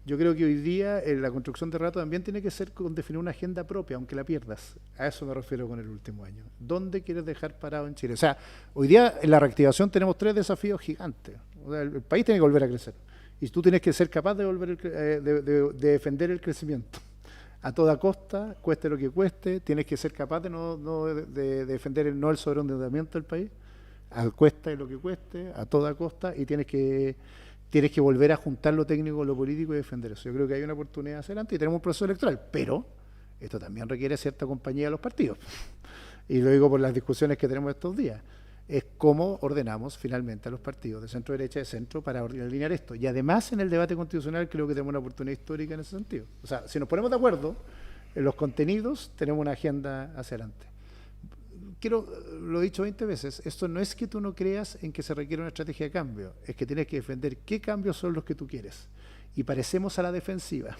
Yo creo que hoy día la construcción de relato también tiene que ser con definir una agenda propia, aunque la pierdas. A eso me refiero con el último año. ¿Dónde quieres dejar parado en Chile? O sea, hoy día en la reactivación tenemos 3 desafíos gigantes. O sea, el país tiene que volver a crecer. Y tú tienes que ser capaz de defender el crecimiento. A toda costa, cueste lo que cueste, tienes que ser capaz de defender el sobreendeudamiento del país, cueste lo que cueste, a toda costa, y tienes que volver a juntar lo técnico con lo político y defender eso. Yo creo que hay una oportunidad hacia adelante y tenemos un proceso electoral, pero esto también requiere cierta compañía de los partidos. Y lo digo por las discusiones que tenemos estos días. Es cómo ordenamos finalmente a los partidos de centro derecha y de centro para alinear esto. Y además en el debate constitucional creo que tenemos una oportunidad histórica en ese sentido. O sea, si nos ponemos de acuerdo en los contenidos, tenemos una agenda hacia adelante. lo he dicho 20 veces, esto no es que tú no creas en que se requiere una estrategia de cambio, es que tienes que defender qué cambios son los que tú quieres. Y parecemos a la defensiva.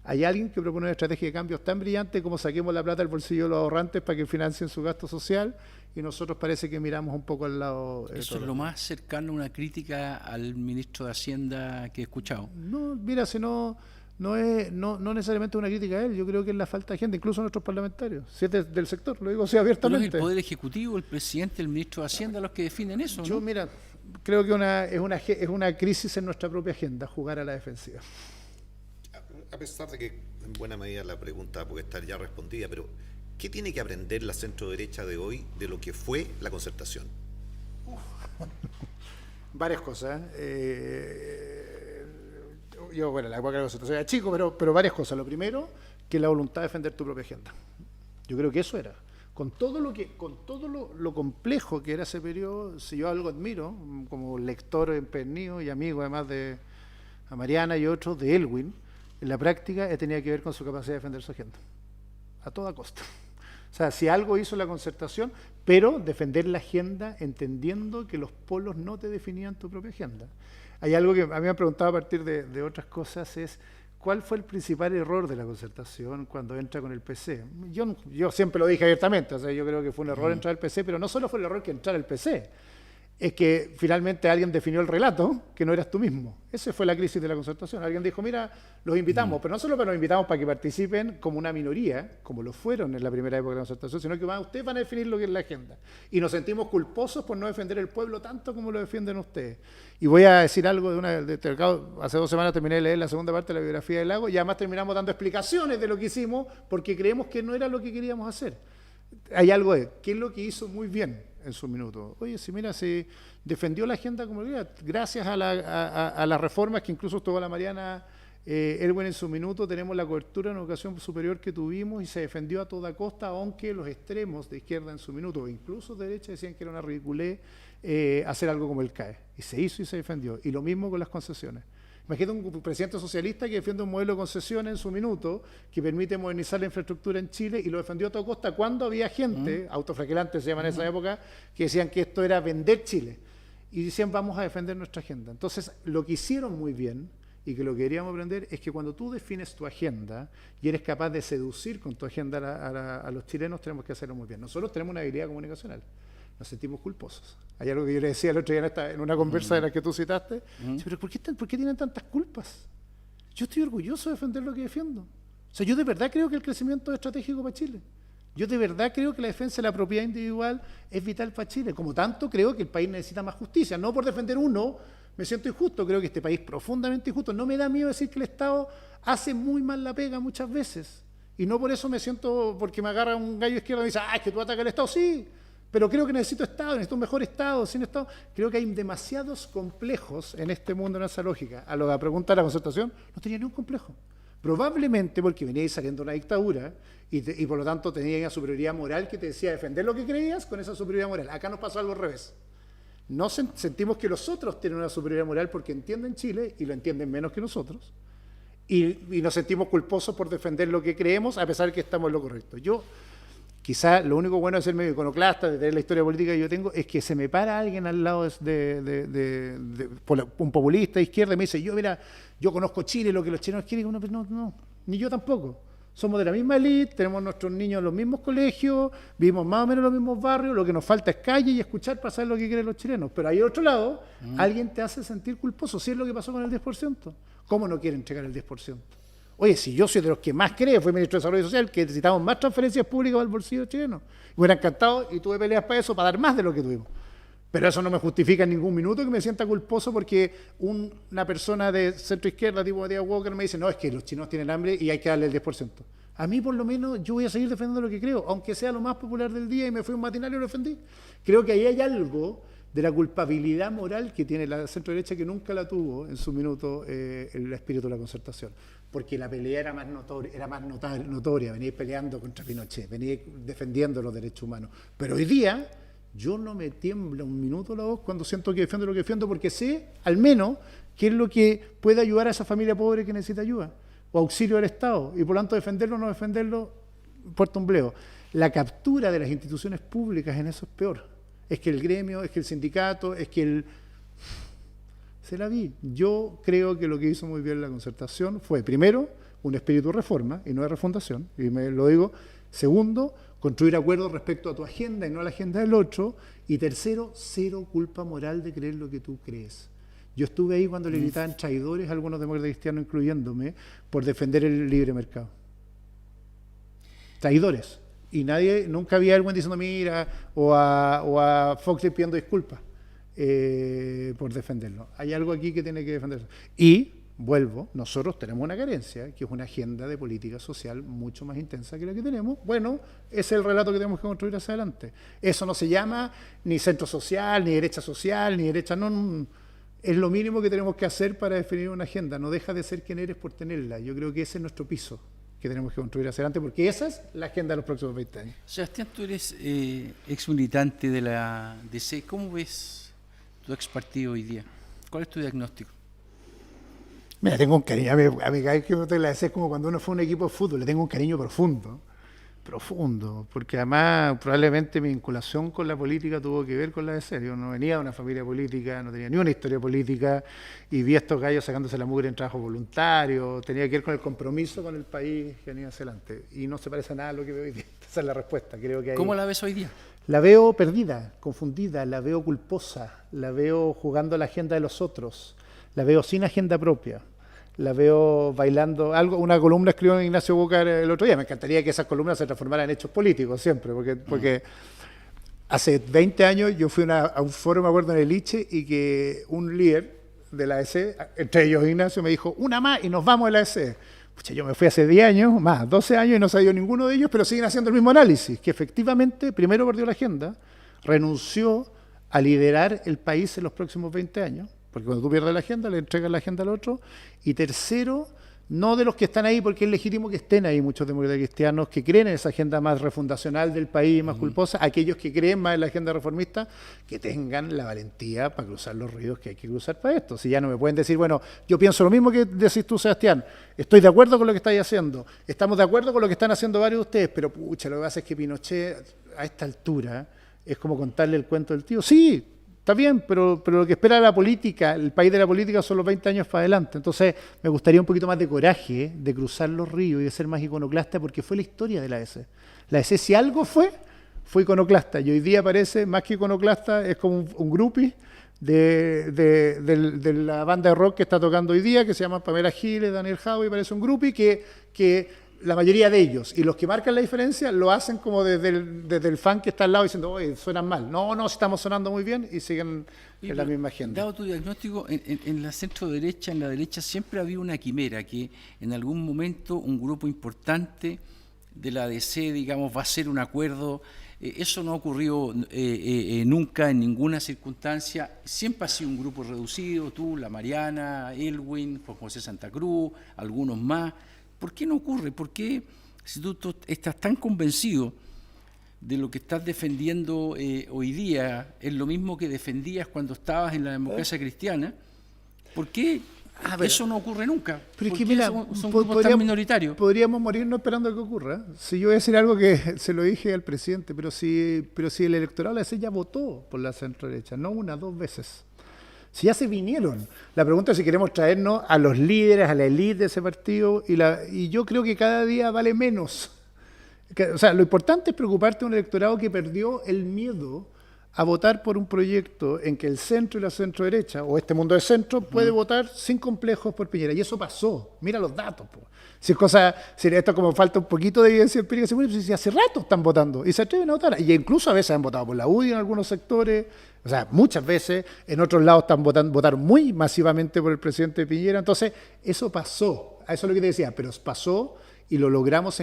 Hay alguien que propone una estrategia de cambios tan brillante como saquemos la plata del bolsillo de los ahorrantes para que financien su gasto social, y nosotros parece que miramos un poco al lado. Eso es lo más cercano a una crítica al ministro de Hacienda que he escuchado. No, mira, si no necesariamente una crítica a él, yo creo que es la falta de gente, incluso a nuestros parlamentarios, si es del sector, lo digo así ¿No abiertamente. es el Poder Ejecutivo, el presidente, el ministro de Hacienda los que definen eso? Yo, ¿no? mira, creo que es una crisis en nuestra propia agenda, jugar a la defensiva. A pesar de que en buena medida la pregunta puede estar ya respondida, pero ¿qué tiene que aprender la centro-derecha de hoy de lo que fue la concertación? Varias cosas. Yo, bueno, la época de la concertación era chico, pero varias cosas. Lo primero, que la voluntad de defender tu propia agenda. Yo creo que eso era. Con todo lo complejo que era ese periodo, si yo algo admiro, como lector empedernido y amigo además de a Mariana y otros, de Elwin, en la práctica tenía que ver con su capacidad de defender su agenda, a toda costa. O sea, si algo hizo la concertación, pero defender la agenda entendiendo que los polos no te definían tu propia agenda. Hay algo que a mí me han preguntado a partir de otras cosas, es ¿cuál fue el principal error de la concertación cuando entra con el PC? Yo siempre lo dije abiertamente, o sea, yo creo que fue un error entrar al PC, pero no solo fue el error que entrar al PC, es que finalmente alguien definió el relato que no eras tú mismo. Esa fue la crisis de la concertación. Alguien dijo, mira, los invitamos, pero no solo los invitamos para que participen como una minoría, como lo fueron en la primera época de la concertación, sino que ustedes van a definir lo que es la agenda. Y nos sentimos culposos por no defender el pueblo tanto como lo defienden ustedes. Y voy a decir algo hace 2 semanas terminé de leer la segunda parte de la biografía de Lago, y además terminamos dando explicaciones de lo que hicimos porque creemos que no era lo que queríamos hacer. Hay algo de, ¿qué es lo que hizo muy bien en su minuto? Oye, si mira, se defendió la agenda como quería, gracias a las reformas que incluso estuvo la Mariana Elwin en su minuto, tenemos la cobertura en educación superior que tuvimos y se defendió a toda costa, aunque los extremos de izquierda en su minuto, incluso de derecha, decían que era una ridiculez hacer algo como el CAE. Y se hizo y se defendió. Y lo mismo con las concesiones. Imagínate un presidente socialista que defiende un modelo de concesiones en su minuto que permite modernizar la infraestructura en Chile y lo defendió a toda costa cuando había gente, autoflagelantes se llaman en esa época, que decían que esto era vender Chile. Y decían, vamos a defender nuestra agenda. Entonces, lo que hicieron muy bien y que lo que queríamos aprender es que cuando tú defines tu agenda y eres capaz de seducir con tu agenda a los chilenos, tenemos que hacerlo muy bien. Nosotros tenemos una habilidad comunicacional. Nos sentimos culposos. Hay algo que yo le decía el otro día en una conversa de la que tú citaste. Pero ¿por qué tienen tantas culpas? Yo estoy orgulloso de defender lo que defiendo. O sea, yo de verdad creo que el crecimiento es estratégico para Chile. Yo de verdad creo que la defensa de la propiedad individual es vital para Chile. Como tanto, creo que el país necesita más justicia. No por defender uno, me siento injusto. Creo que este país es profundamente injusto. No me da miedo decir que el Estado hace muy mal la pega muchas veces. Y no por eso me siento, porque me agarra un gallo izquierdo y me dice, es que tú atacas al Estado. Sí, pero creo que necesito Estado, necesito un mejor Estado, sin Estado. Creo que hay demasiados complejos en este mundo, en esa lógica. A la pregunta de la concertación, no tenía ni un complejo. Probablemente porque veníais saliendo de una dictadura y por lo tanto teníais una superioridad moral que te decía defender lo que creías con esa superioridad moral. Acá nos pasó algo al revés. No sentimos que los otros tienen una superioridad moral porque entienden Chile y lo entienden menos que nosotros. Y nos sentimos culposos por defender lo que creemos a pesar de que estamos en lo correcto. Yo... Quizá lo único bueno de ser medio iconoclasta, de tener la historia política que yo tengo, es que se me para alguien al lado un populista de izquierda y me dice, yo conozco Chile, lo que los chilenos quieren, no, ni yo tampoco. Somos de la misma élite, tenemos nuestros niños en los mismos colegios, vivimos más o menos en los mismos barrios, lo que nos falta es calle y escuchar para saber lo que quieren los chilenos. Pero ahí, otro lado, alguien te hace sentir culposo, si es lo que pasó con el 10%. ¿Cómo no quiere entregar el 10%? Oye, si yo soy de los que más cree, fui ministro de Desarrollo Social, que necesitamos más transferencias públicas al bolsillo chileno. Me hubiera encantado y tuve peleas para eso, para dar más de lo que tuvimos. Pero eso no me justifica en ningún minuto que me sienta culposo porque una persona de centro izquierda, tipo Matías Walker, me dice, no, es que los chinos tienen hambre y hay que darle el 10%. A mí, por lo menos, yo voy a seguir defendiendo lo que creo, aunque sea lo más popular del día y me fui a un matinal y lo defendí. Creo que ahí hay algo de la culpabilidad moral que tiene la centro-derecha que nunca la tuvo en su minuto el espíritu de la concertación. Porque la pelea era más notoria, venía peleando contra Pinochet, venía defendiendo los derechos humanos. Pero hoy día yo no me tiembla un minuto la voz cuando siento que defiendo lo que defiendo, porque sé, al menos, qué es lo que puede ayudar a esa familia pobre que necesita ayuda, o auxilio del Estado, y por lo tanto defenderlo o no defenderlo, importa un bledo. La captura de las instituciones públicas en eso es peor. Es que el gremio, es que el sindicato, es que el... Se la vi. Yo creo que lo que hizo muy bien la concertación fue, primero, un espíritu de reforma y no de refundación, y me lo digo. Segundo, construir acuerdos respecto a tu agenda y no a la agenda del otro. Y tercero, cero culpa moral de creer lo que tú crees. Yo estuve ahí cuando le gritaban traidores a algunos demócratas cristianos, incluyéndome, por defender el libre mercado. Traidores. Y nadie, nunca había alguien diciendo, mira, o a Fox pidiendo disculpas por defenderlo. Hay algo aquí que tiene que defenderse. Y, vuelvo, nosotros tenemos una carencia, que es una agenda de política social mucho más intensa que la que tenemos. Bueno, ese es el relato que tenemos que construir hacia adelante. Eso no se llama ni centro social, ni derecha social, ni derecha... No, es lo mínimo que tenemos que hacer para definir una agenda. No deja de ser quien eres por tenerla. Yo creo que ese es nuestro piso que tenemos que construir hacia adelante, porque esa es la agenda de los próximos 20 años. Sebastián, tú eres ex militante de la DC. ¿Cómo ves tu ex partido hoy día? ¿Cuál es tu diagnóstico? Mira, tengo un cariño. A mí cada vez que me la DC es como cuando uno fue a un equipo de fútbol. Le tengo un cariño profundo. Profundo. Porque además probablemente mi vinculación con la política tuvo que ver con la DC. Yo no venía de una familia política, no tenía ni una historia política, y vi a estos gallos sacándose la mugre en trabajo voluntario. Tenía que ver con el compromiso con el país que venía hacia adelante. Y no se parece a nada a lo que veo hoy día. Esa es la respuesta. Creo que hay... ¿Cómo la ves hoy día? La veo perdida, confundida, la veo culposa, la veo jugando a la agenda de los otros, la veo sin agenda propia, la veo bailando algo. Una columna escribió Ignacio Bocar el otro día. Me encantaría que esas columnas se transformaran en hechos políticos siempre, porque hace 20 años yo fui a un foro, me acuerdo, en el Liche, y que un líder de la EC, entre ellos Ignacio, me dijo, una más y nos vamos de la EC. Pucha, yo me fui hace 10 años, más 12 años, y no salió ninguno de ellos, pero siguen haciendo el mismo análisis, que efectivamente primero perdió la agenda, renunció a liderar el país en los próximos 20 años, porque cuando tú pierdes la agenda, le entregas la agenda al otro. Y tercero, no de los que están ahí, porque es legítimo que estén ahí muchos demócratas cristianos que creen en esa agenda más refundacional del país, más culposa, aquellos que creen más en la agenda reformista, que tengan la valentía para cruzar los ríos que hay que cruzar para esto. Si ya no me pueden decir, bueno, yo pienso lo mismo que decís tú, Sebastián, estoy de acuerdo con lo que estáis haciendo, estamos de acuerdo con lo que están haciendo varios de ustedes, pero pucha, lo que pasa es que Pinochet a esta altura es como contarle el cuento del tío. Sí, está bien, pero lo que espera la política, el país de la política, son los 20 años para adelante. Entonces, me gustaría un poquito más de coraje, de cruzar los ríos y de ser más iconoclasta, porque fue la historia de la EC. La EC, si algo fue iconoclasta. Y hoy día parece, más que iconoclasta, es como un groupie de la banda de rock que está tocando hoy día, que se llama Pamela Giles, Daniel Howe, y parece un groupie que la mayoría de ellos, y los que marcan la diferencia, lo hacen como desde el fan que está al lado diciendo, oye, suenan mal. No, estamos sonando muy bien, y siguen en la misma agenda. Dado tu diagnóstico, en la centro derecha, en la derecha, siempre había una quimera, que en algún momento un grupo importante de la DC, digamos, va a hacer un acuerdo. Eso no ocurrió nunca, en ninguna circunstancia. Siempre ha sido un grupo reducido, tú, la Mariana, Elwin, Juan José Santa Cruz, algunos más. ¿Por qué no ocurre? ¿Por qué, si tú estás tan convencido de lo que estás defendiendo hoy día, es lo mismo que defendías cuando estabas en la democracia cristiana, ¿por qué eso no ocurre nunca? Pero es que, ¿Por qué mira, son grupos tan minoritarios? Podríamos morirnos esperando que ocurra. Si yo voy a decir algo que se lo dije al presidente, pero si el electorado ese ya votó por la centro derecha, no una, 2 veces. Si ya se vinieron. La pregunta es si queremos traernos a los líderes, a la élite de ese partido, y yo creo que cada día vale menos. O sea, lo importante es preocuparte de un electorado que perdió el miedo a votar por un proyecto en que el centro y la centro derecha, o este mundo de centro, puede votar sin complejos por Piñera. Y eso pasó. Mira los datos. Si esto como falta un poquito de evidencia empírica, si hace rato están votando y se atreven a votar. Y incluso a veces han votado por la UDI en algunos sectores. O sea, muchas veces en otros lados votaron muy masivamente por el presidente Piñera. Entonces, eso pasó. A eso es lo que te decía. Pero pasó y lo logramos,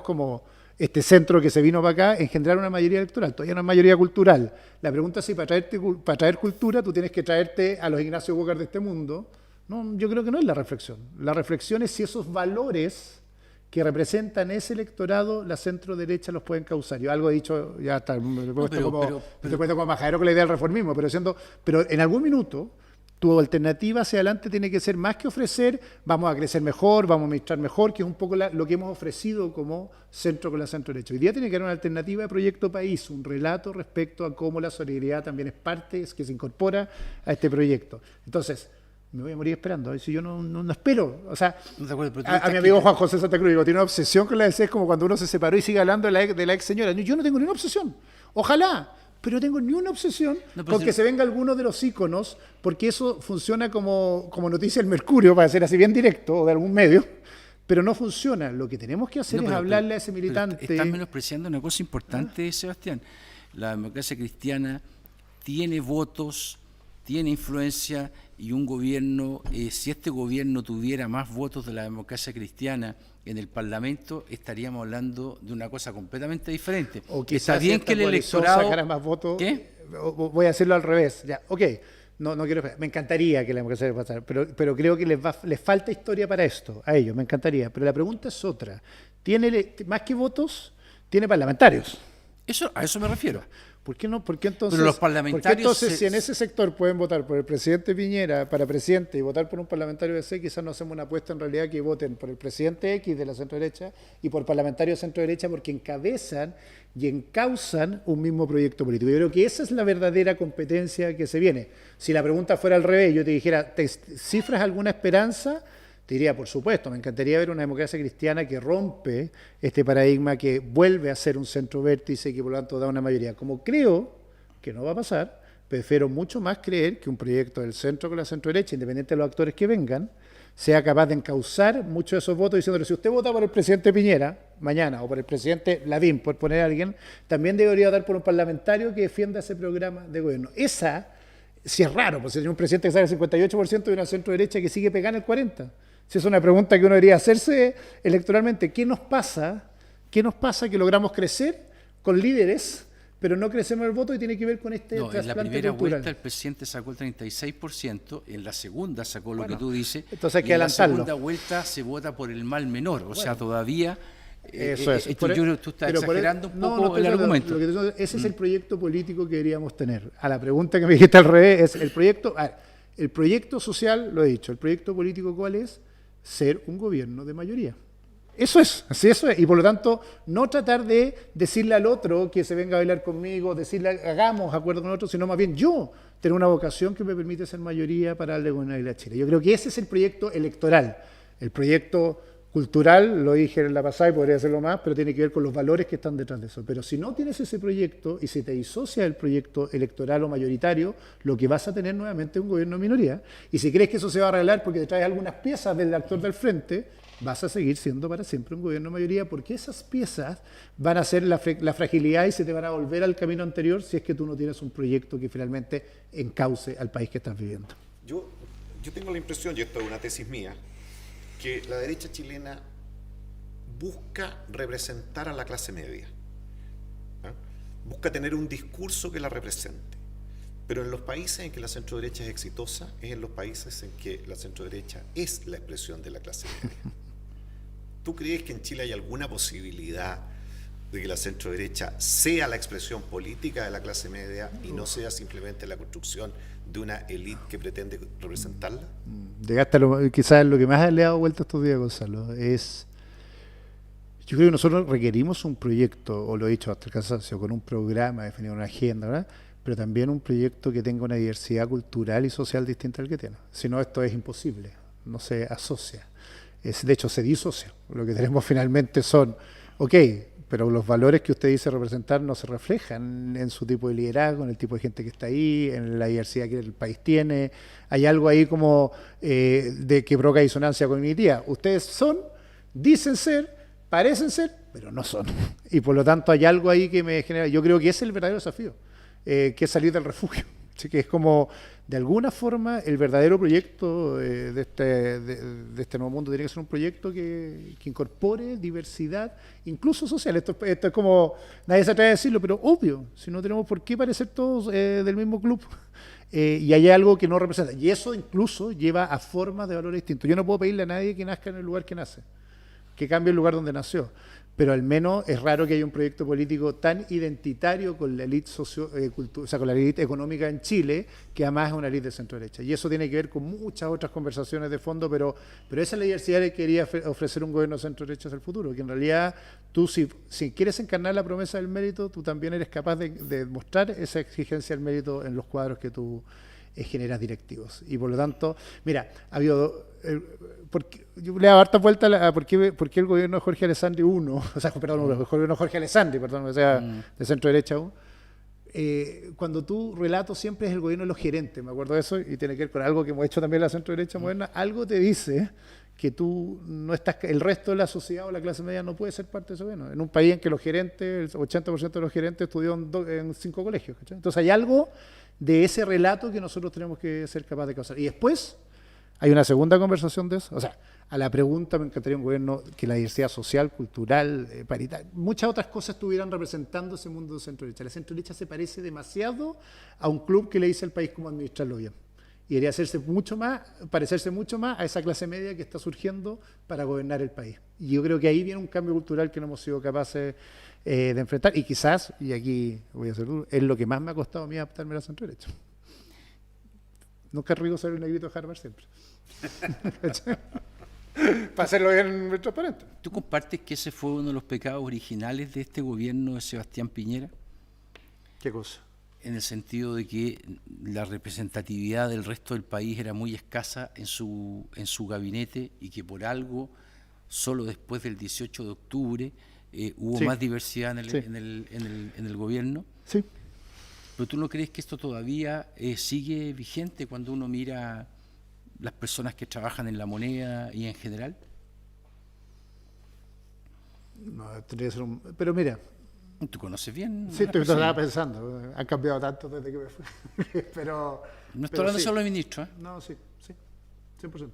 como este centro que se vino para acá, engendrar una mayoría electoral. Todavía no es mayoría cultural. La pregunta es si para traer cultura tú tienes que traerte a los Ignacio Bocar de este mundo. No, yo creo que no es la reflexión. La reflexión es si esos valores que representan ese electorado, la centro derecha los pueden causar. Yo algo he dicho, ya está, me he puesto como majadero con la idea del reformismo, pero en algún minuto Tu alternativa hacia adelante tiene que ser más que ofrecer, vamos a crecer mejor, vamos a administrar mejor, que es un poco lo que hemos ofrecido como centro con la centro derecha. Hoy día tiene que haber una alternativa de proyecto país, un relato respecto a cómo la solidaridad también es parte, es que se incorpora a este proyecto. Entonces, me voy a morir esperando, si yo no espero. O sea, De acuerdo, pero tú a estás mi amigo aquí- Juan José Santa Cruz, digo, tiene una obsesión con la DC, es como cuando uno se separó y sigue hablando de la ex señora. Yo no tengo ni una obsesión. Ojalá, pero no tengo ni una obsesión No, pero con que si- se venga alguno de los íconos, porque eso funciona como noticia del Mercurio, para ser así bien directo, o de algún medio, pero no funciona. Lo que tenemos que hacer No, es pero- hablarle a ese pero militante. estás menospreciando una cosa importante, Sebastián. La democracia cristiana tiene votos, tiene influencia y un gobierno, si este gobierno tuviera más votos de la democracia cristiana en el Parlamento, estaríamos hablando de una cosa completamente diferente. O Está quizás bien esta que el coalición electorado... sacara más votos. ¿Qué? Voy a hacerlo al revés. Ya, ok. No quiero. Me encantaría que la democracia pasara, pero creo que les falta historia para esto, a ellos, me encantaría. Pero la pregunta es otra. ¿Tiene más que votos? Tiene parlamentarios. A eso me refiero. ¿Por qué no? ¿Por qué entonces, Pero los parlamentarios si en ese sector pueden votar por el presidente Piñera para presidente y votar por un parlamentario de C, quizás no hacemos una apuesta en realidad que voten por el presidente X de la centro derecha y por parlamentarios centro derecha porque encabezan y encausan un mismo proyecto político? Yo creo que esa es la verdadera competencia que se viene. Si la pregunta fuera al revés, yo te dijera, ¿cifras alguna esperanza? Te diría, por supuesto, me encantaría ver una democracia cristiana que rompe este paradigma, que vuelve a ser un centro vértice y que por lo tanto da una mayoría. Como creo que no va a pasar, prefiero mucho más creer que un proyecto del centro con la centro derecha, independiente de los actores que vengan, sea capaz de encauzar muchos de esos votos diciéndole, si usted vota por el presidente Piñera mañana o por el presidente Lavín, por poner a alguien, también debería votar por un parlamentario que defienda ese programa de gobierno. Esa, si es raro, pues si tiene un presidente que sale el 58% y una centro derecha que sigue pegando el 40%. Si es una pregunta que uno debería hacerse electoralmente, ¿qué nos pasa? ¿Qué nos pasa que logramos crecer con líderes, pero no crecemos el voto y tiene que ver con este No, en la trasplante primera cultural? vuelta el presidente sacó el 36%, en la segunda sacó lo que tú dices, entonces hay que y en la adelantarlo. segunda vuelta se vota por el mal menor, o sea, todavía... Eso es. yo creo que tú estás exagerando un poco el estoy argumento. lo que te estoy diciendo, ese es el proyecto político que deberíamos tener. A la pregunta que me dijiste al revés, es el proyecto... A ver, el proyecto social, lo he dicho, el proyecto político, ¿cuál es? Ser un gobierno de mayoría. Eso es, así eso es. Y por lo tanto, no tratar de decirle al otro que se venga a bailar conmigo, decirle hagamos acuerdo con otro, sino más bien yo tener una vocación que me permite ser mayoría para darle gobernabilidad a Chile. Yo creo que ese es el proyecto electoral. El proyecto cultural, lo dije en la pasada y podría hacerlo más, pero tiene que ver con los valores que están detrás de eso. Pero si no tienes ese proyecto y si te disocia del proyecto electoral o mayoritario, lo que vas a tener nuevamente es un gobierno de minoría. Y si crees que eso se va a arreglar porque te traes algunas piezas del actor del frente, vas a seguir siendo para siempre un gobierno de mayoría, porque esas piezas van a ser la fragilidad y se te van a volver al camino anterior si es que tú no tienes un proyecto que finalmente encauce al país que estás viviendo. Yo tengo la impresión, y esto es una tesis mía, que la derecha chilena busca representar a la clase media. ¿Ah? Busca tener un discurso que la represente. Pero en los países en que la centroderecha es exitosa, es en los países en que la centroderecha es la expresión de la clase media. ¿Tú crees que en Chile hay alguna posibilidad de que la centroderecha sea la expresión política de la clase media y no sea simplemente la construcción de una élite que pretende representarla? Llegaste a quizás lo que más le ha dado vuelta estos días, Gonzalo, es... Yo creo que nosotros requerimos un proyecto, o lo he dicho hasta el cansancio, con un programa, definir una agenda, ¿verdad? Pero también un proyecto que tenga una diversidad cultural y social distinta al que tiene. Si no, esto es imposible, no se asocia. De hecho, se disocia. Lo que tenemos finalmente son, ok, pero los valores que usted dice representar no se reflejan en su tipo de liderazgo, en el tipo de gente que está ahí, en la diversidad que el país tiene. Hay algo ahí como de que provoca disonancia cognitiva. Ustedes son, dicen ser, parecen ser, pero no son. Y por lo tanto hay algo ahí que me genera... Yo creo que ese es el verdadero desafío, que es salir del refugio. Así que es como, de alguna forma, el verdadero proyecto de este nuevo mundo tiene que ser un proyecto que incorpore diversidad, incluso social. Esto es como, nadie se atreve a decirlo, pero obvio, si no tenemos por qué parecer todos del mismo club. Y hay algo que no representa. Y eso incluso lleva a formas de valores distintos. Yo no puedo pedirle a nadie que nazca en el lugar que nace, que cambie el lugar donde nació. pero al menos es raro que haya un proyecto político tan identitario con la élite o sea, con la élite económica en Chile, que además es una élite de centro derecha. Y eso tiene que ver con muchas otras conversaciones de fondo, pero esa es la diversidad que quería ofrecer un gobierno de centro derecha hacia el futuro, que en realidad tú si quieres encarnar la promesa del mérito, tú también eres capaz de mostrar esa exigencia del mérito en los cuadros que tú generas directivos. Y por lo tanto, mira, ha habido... yo le he dado harta vuelta a por qué el gobierno de Jorge Alessandri 1, o sea, perdón, el gobierno de Jorge Alessandri, perdón, o sea, de centro derecha 1, cuando tu relato siempre es el gobierno de los gerentes, me acuerdo de eso, y tiene que ver con algo que hemos hecho también en la centro derecha moderna, algo te dice que tú no estás, el resto de la sociedad o la clase media no puede ser parte de ese gobierno. En un país en que los gerentes, el 80% de los gerentes estudió en 5 colegios, ¿cachai? Entonces hay algo de ese relato que nosotros tenemos que ser capaces de causar. Y después hay una segunda conversación de eso. O sea, a la pregunta, me encantaría un gobierno que la diversidad social, cultural, paritaria, muchas otras cosas estuvieran representando ese mundo de centro derecha. La centro derecha se parece demasiado a un club que le dice al país cómo administrarlo bien. Y debería parecerse mucho más a esa clase media que está surgiendo para gobernar el país. Y yo creo que ahí viene un cambio cultural que no hemos sido capaces de enfrentar. Y quizás, y aquí voy a ser duro, es lo que más me ha costado a mí adaptarme a la centro derecha. Nunca es rico ser un negrito de Harvard siempre. Para hacerlo bien transparente. ¿Tú compartes que ese fue uno de los pecados originales de este gobierno de Sebastián Piñera? ¿Qué cosa? En el sentido de que la representatividad del resto del país era muy escasa en su gabinete y que por algo, solo después del 18 de octubre, hubo más diversidad en el gobierno. Sí. ¿Pero tú no crees que esto todavía sigue vigente cuando uno mira las personas que trabajan en la moneda y en general? No, tendría que ser pero mira... ¿Tú conoces bien? Sí, estaba pensando. Han cambiado tanto desde que me fui. pero... No estoy hablando solo de ministros, ¿eh? No, sí. 100%.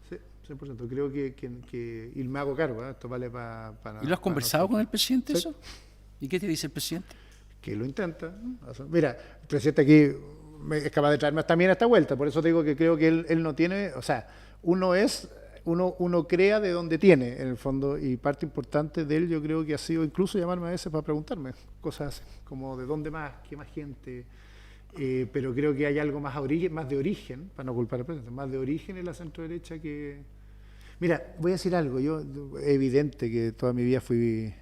Sí, 100%. Creo que y me hago cargo, ¿eh? Esto vale para... ¿Y lo has conversado con el presidente sí. eso? ¿Y qué te dice el presidente? Que lo intenta. Mira, el presidente aquí es capaz de traerme también a esta vuelta, por eso te digo que creo que él no tiene, o sea, uno crea de dónde tiene, en el fondo, y parte importante de él yo creo que ha sido incluso llamarme a veces para preguntarme cosas como de dónde más, qué más gente, pero creo que hay algo más de origen, para no culpar al presidente, más de origen en la centro derecha que... Mira, voy a decir algo, es evidente que toda mi vida fui...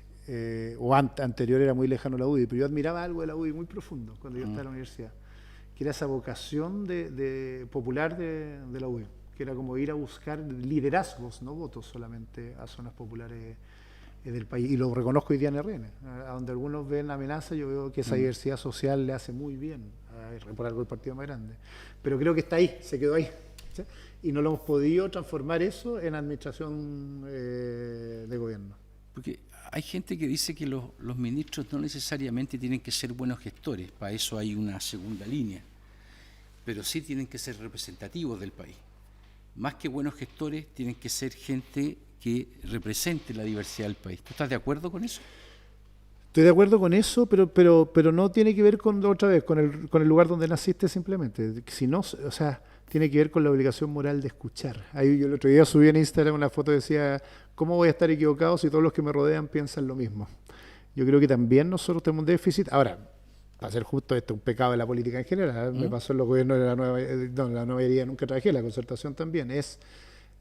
anterior era muy lejano a la UDI, pero yo admiraba algo de la UDI muy profundo cuando yo estaba en la universidad, que era esa vocación popular de la UDI, que era como ir a buscar liderazgos, no votos solamente, a zonas populares del país. Y lo reconozco hoy día en RN, a donde algunos ven amenaza, yo veo que esa diversidad social le hace muy bien, por algo el partido más grande. Pero creo que está ahí, se quedó ahí. ¿Sí? Y no lo hemos podido transformar eso en administración de gobierno. Porque hay gente que dice que los ministros no necesariamente tienen que ser buenos gestores, para eso hay una segunda línea, pero sí tienen que ser representativos del país. Más que buenos gestores, tienen que ser gente que represente la diversidad del país. ¿Tú estás de acuerdo con eso? Estoy de acuerdo con eso, pero no tiene que ver con el lugar donde naciste simplemente. Si no, o sea, tiene que ver con la obligación moral de escuchar. Ahí yo el otro día subí en Instagram una foto que decía, ¿cómo voy a estar equivocado si todos los que me rodean piensan lo mismo? Yo creo que también nosotros tenemos un déficit. Ahora, para ser justo, esto es un pecado de la política en general. Me pasó en los gobiernos de la nueva idea, nunca trabajé, la concertación también. Es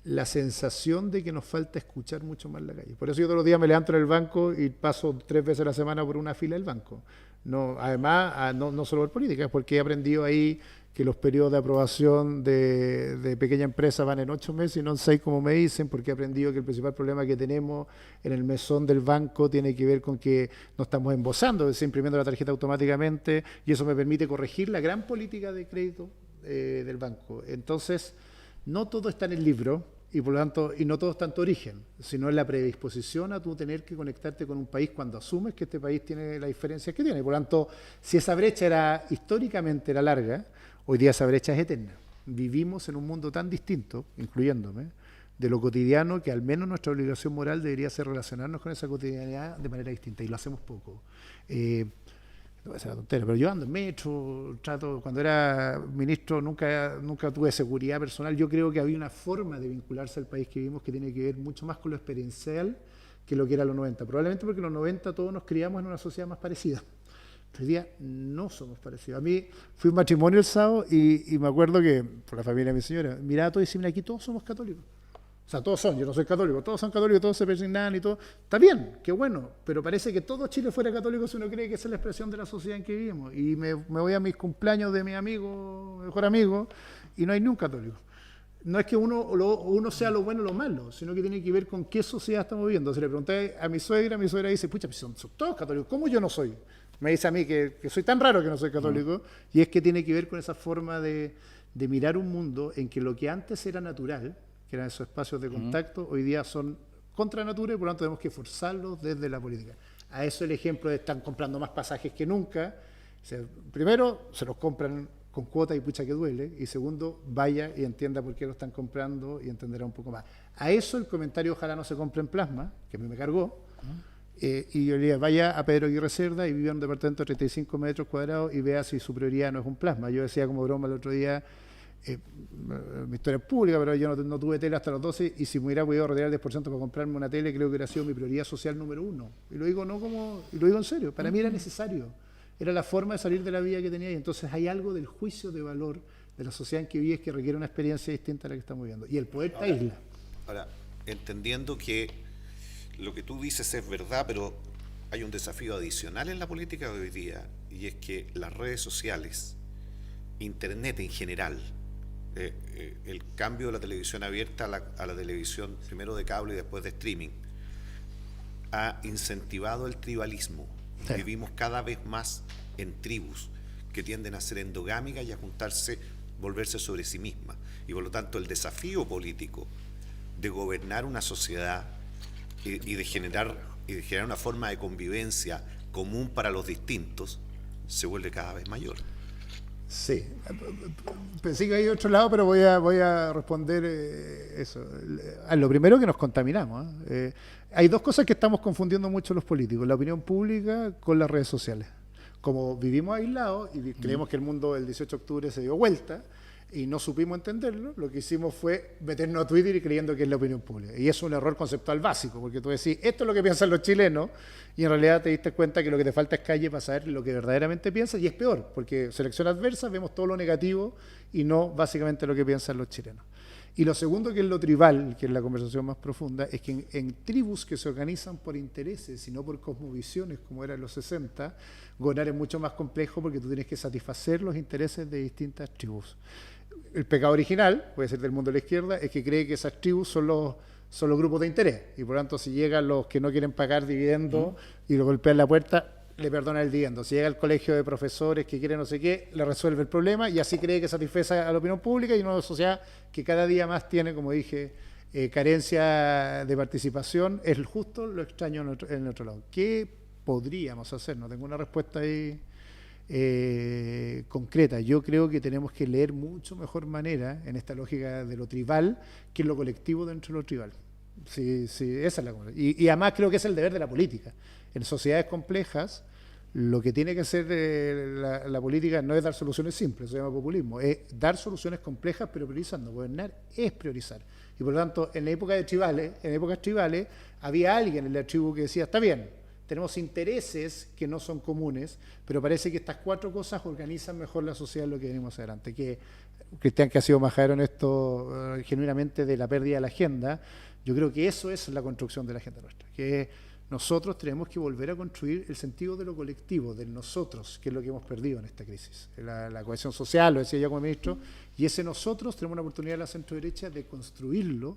la sensación de que nos falta escuchar mucho más la calle. Por eso yo todos los días me levanto en el banco y paso 3 veces a la semana por una fila del banco. No, además, no solo por política, es porque he aprendido ahí que los periodos de aprobación de pequeña empresa van en 8 meses y no en 6 como me dicen, porque he aprendido que el principal problema que tenemos en el mesón del banco tiene que ver con que no estamos embosando, es imprimiendo la tarjeta automáticamente, y eso me permite corregir la gran política de crédito del banco. Entonces, no todo está en el libro, y por lo tanto, y no todo está en tu origen, sino en la predisposición a tú tener que conectarte con un país cuando asumes que este país tiene las diferencias que tiene. Por lo tanto, si esa brecha históricamente era larga, hoy día esa brecha es eterna. Vivimos en un mundo tan distinto, incluyéndome, de lo cotidiano, que al menos nuestra obligación moral debería ser relacionarnos con esa cotidianidad de manera distinta, y lo hacemos poco. No voy a ser una tontera, pero yo ando en metro, cuando era ministro nunca tuve seguridad personal. Yo creo que había una forma de vincularse al país que vivimos que tiene que ver mucho más con lo experiencial que lo que era los 90. Probablemente porque en los 90 todos nos criamos en una sociedad más parecida. Pero hoy día no somos parecidos. A mí fui a un matrimonio el sábado y me acuerdo que, por la familia de mi señora, miraba todo y decía, mira, aquí todos somos católicos. O sea, todos son, yo no soy católico, todos son católicos, todos se persignan y todo. Está bien, qué bueno, pero parece que todo Chile fuera católico si uno cree que esa es la expresión de la sociedad en que vivimos. Y me voy a mis cumpleaños de mi amigo, mejor amigo, y no hay ni un católico. No es que uno sea lo bueno o lo malo, sino que tiene que ver con qué sociedad estamos viviendo. Se le pregunté a mi suegra dice, pucha, son todos católicos, ¿cómo yo no soy? Me dice a mí que soy tan raro que no soy católico, y es que tiene que ver con esa forma de mirar un mundo en que lo que antes era natural, que eran esos espacios de contacto, hoy día son contra natura y por lo tanto tenemos que forzarlos desde la política. A eso el ejemplo de están comprando más pasajes que nunca. O sea, primero, se los compran con cuota y pucha que duele, y segundo, vaya y entienda por qué lo están comprando y entenderá un poco más. A eso el comentario ojalá no se compre en plasma, que a mí me cargó, y yo le dije, vaya a Pedro Aguirre Cerda y vive en un departamento de 35 metros cuadrados y vea si su prioridad no es un plasma. Yo decía como broma el otro día, mi historia es pública, pero yo no tuve tele hasta los 12 y si me hubiera podido retirar el 10% para comprarme una tele, creo que hubiera sido mi prioridad social número 1. Y lo digo y lo digo en serio, para mí era necesario. Era la forma de salir de la vida que tenía y entonces hay algo del juicio de valor de la sociedad en que vives que requiere una experiencia distinta a la que estamos viviendo. Y el poder te aísla. Ahora, entendiendo que lo que tú dices es verdad, pero hay un desafío adicional en la política de hoy día, y es que las redes sociales, Internet en general, el cambio de la televisión abierta a la televisión, primero de cable y después de streaming, ha incentivado el tribalismo. Sí. Vivimos cada vez más en tribus que tienden a ser endogámicas y a volverse sobre sí mismas. Y por lo tanto el desafío político de gobernar una sociedad y de generar una forma de convivencia común para los distintos se vuelve cada vez mayor. Sí, pensé que hay otro lado, pero voy a responder eso. Lo primero que nos contaminamos. Hay dos cosas que estamos confundiendo mucho los políticos, la opinión pública con las redes sociales. Como vivimos aislados y creemos que el mundo el 18 de octubre se dio vuelta y no supimos entenderlo, lo que hicimos fue meternos a Twitter y creyendo que es la opinión pública. Y es un error conceptual básico, porque tú decís, esto es lo que piensan los chilenos, y en realidad te diste cuenta que lo que te falta es calle para saber lo que verdaderamente piensas, y es peor, porque selección adversa vemos todo lo negativo y no básicamente lo que piensan los chilenos. Y lo segundo, que es lo tribal, que es la conversación más profunda, es que en tribus que se organizan por intereses y no por cosmovisiones, como era en los 60, gobernar es mucho más complejo porque tú tienes que satisfacer los intereses de distintas tribus. El pecado original, puede ser del mundo de la izquierda, es que cree que esas tribus son los grupos de interés. Y por lo tanto, si llegan los que no quieren pagar dividendos y lo golpean la puerta, le perdonan el dividendo. Si llega el colegio de profesores que quiere no sé qué, le resuelve el problema y así cree que satisface a la opinión pública y una sociedad que cada día más tiene, como dije, carencia de participación. Es justo lo extraño en el otro lado. ¿Qué podríamos hacer? No tengo una respuesta ahí concreta. Yo creo que tenemos que leer mucho mejor manera en esta lógica de lo tribal que en lo colectivo dentro de lo tribal. Sí, esa es la cosa. Y además creo que es el deber de la política. En sociedades complejas, lo que tiene que hacer la política no es dar soluciones simples, eso se llama populismo, es dar soluciones complejas pero priorizando. Gobernar es priorizar. Y por lo tanto, en épocas tribales, había alguien en la tribu que decía, está bien, tenemos intereses que no son comunes, pero parece que estas 4 cosas organizan mejor la sociedad de lo que venimos adelante. Que Cristian, que ha sido majadero en esto genuinamente de la pérdida de la agenda, yo creo que eso es la construcción de la agenda nuestra, que nosotros tenemos que volver a construir el sentido de lo colectivo, del nosotros, que es lo que hemos perdido en esta crisis. La cohesión social, lo decía yo como ministro, y ese nosotros tenemos una oportunidad en la centro-derecha de construirlo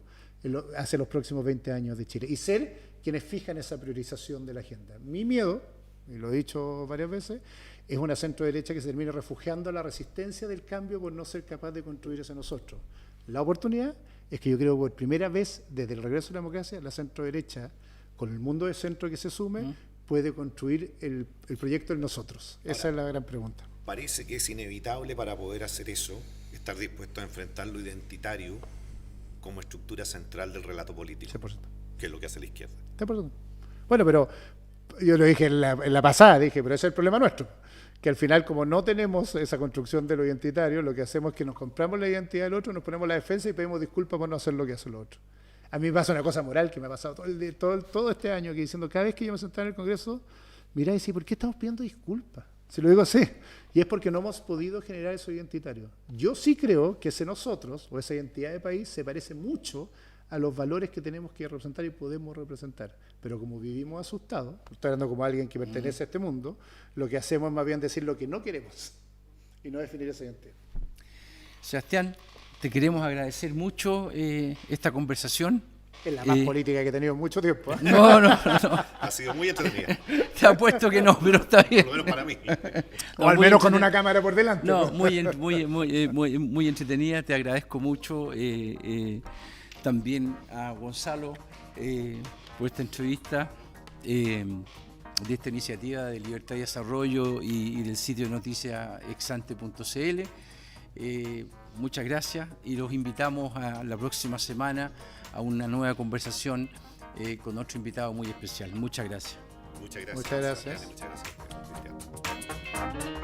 hacia los próximos 20 años de Chile y ser quienes fijan esa priorización de la agenda. Mi miedo, y lo he dicho varias veces, es una centro-derecha que se termine refugiando a la resistencia del cambio por no ser capaz de construir ese nosotros. La oportunidad es que yo creo que por primera vez desde el regreso a la democracia, la centro-derecha, con el mundo de centro que se sume, puede construir el proyecto del nosotros. Esa es la gran pregunta. Parece que es inevitable para poder hacer eso, estar dispuesto a enfrentar lo identitario como estructura central del relato político, 100%. Que es lo que hace la izquierda. 100%. Bueno, pero yo lo dije en la pasada, pero ese es el problema nuestro, que al final como no tenemos esa construcción de lo identitario, lo que hacemos es que nos compramos la identidad del otro, nos ponemos la defensa y pedimos disculpas por no hacer lo que hace el otro. A mí me pasa una cosa moral que me ha pasado todo este año, que diciendo, cada vez que yo me sentaba en el Congreso, mirá y decía, ¿por qué estamos pidiendo disculpas? Si lo digo así, y es porque no hemos podido generar eso identitario. Yo sí creo que ese nosotros, o esa identidad de país, se parece mucho a los valores que tenemos que representar y podemos representar. Pero como vivimos asustados, estoy hablando como alguien que pertenece a este mundo, lo que hacemos es más bien decir lo que no queremos y no definir esa identidad. Sebastián, te queremos agradecer mucho esta conversación. Es la más política que he tenido en mucho tiempo. No. Ha sido muy entretenida. Te apuesto que no, pero está bien. Por lo menos para mí. O al menos con una cámara por delante. No, muy entretenida, te agradezco mucho. También a Gonzalo por esta entrevista de esta iniciativa de Libertad y Desarrollo y del sitio de noticias exante.cl. Muchas gracias y los invitamos a la próxima semana a una nueva conversación con otro invitado muy especial. Muchas gracias. Muchas gracias. Muchas gracias. Muchas gracias.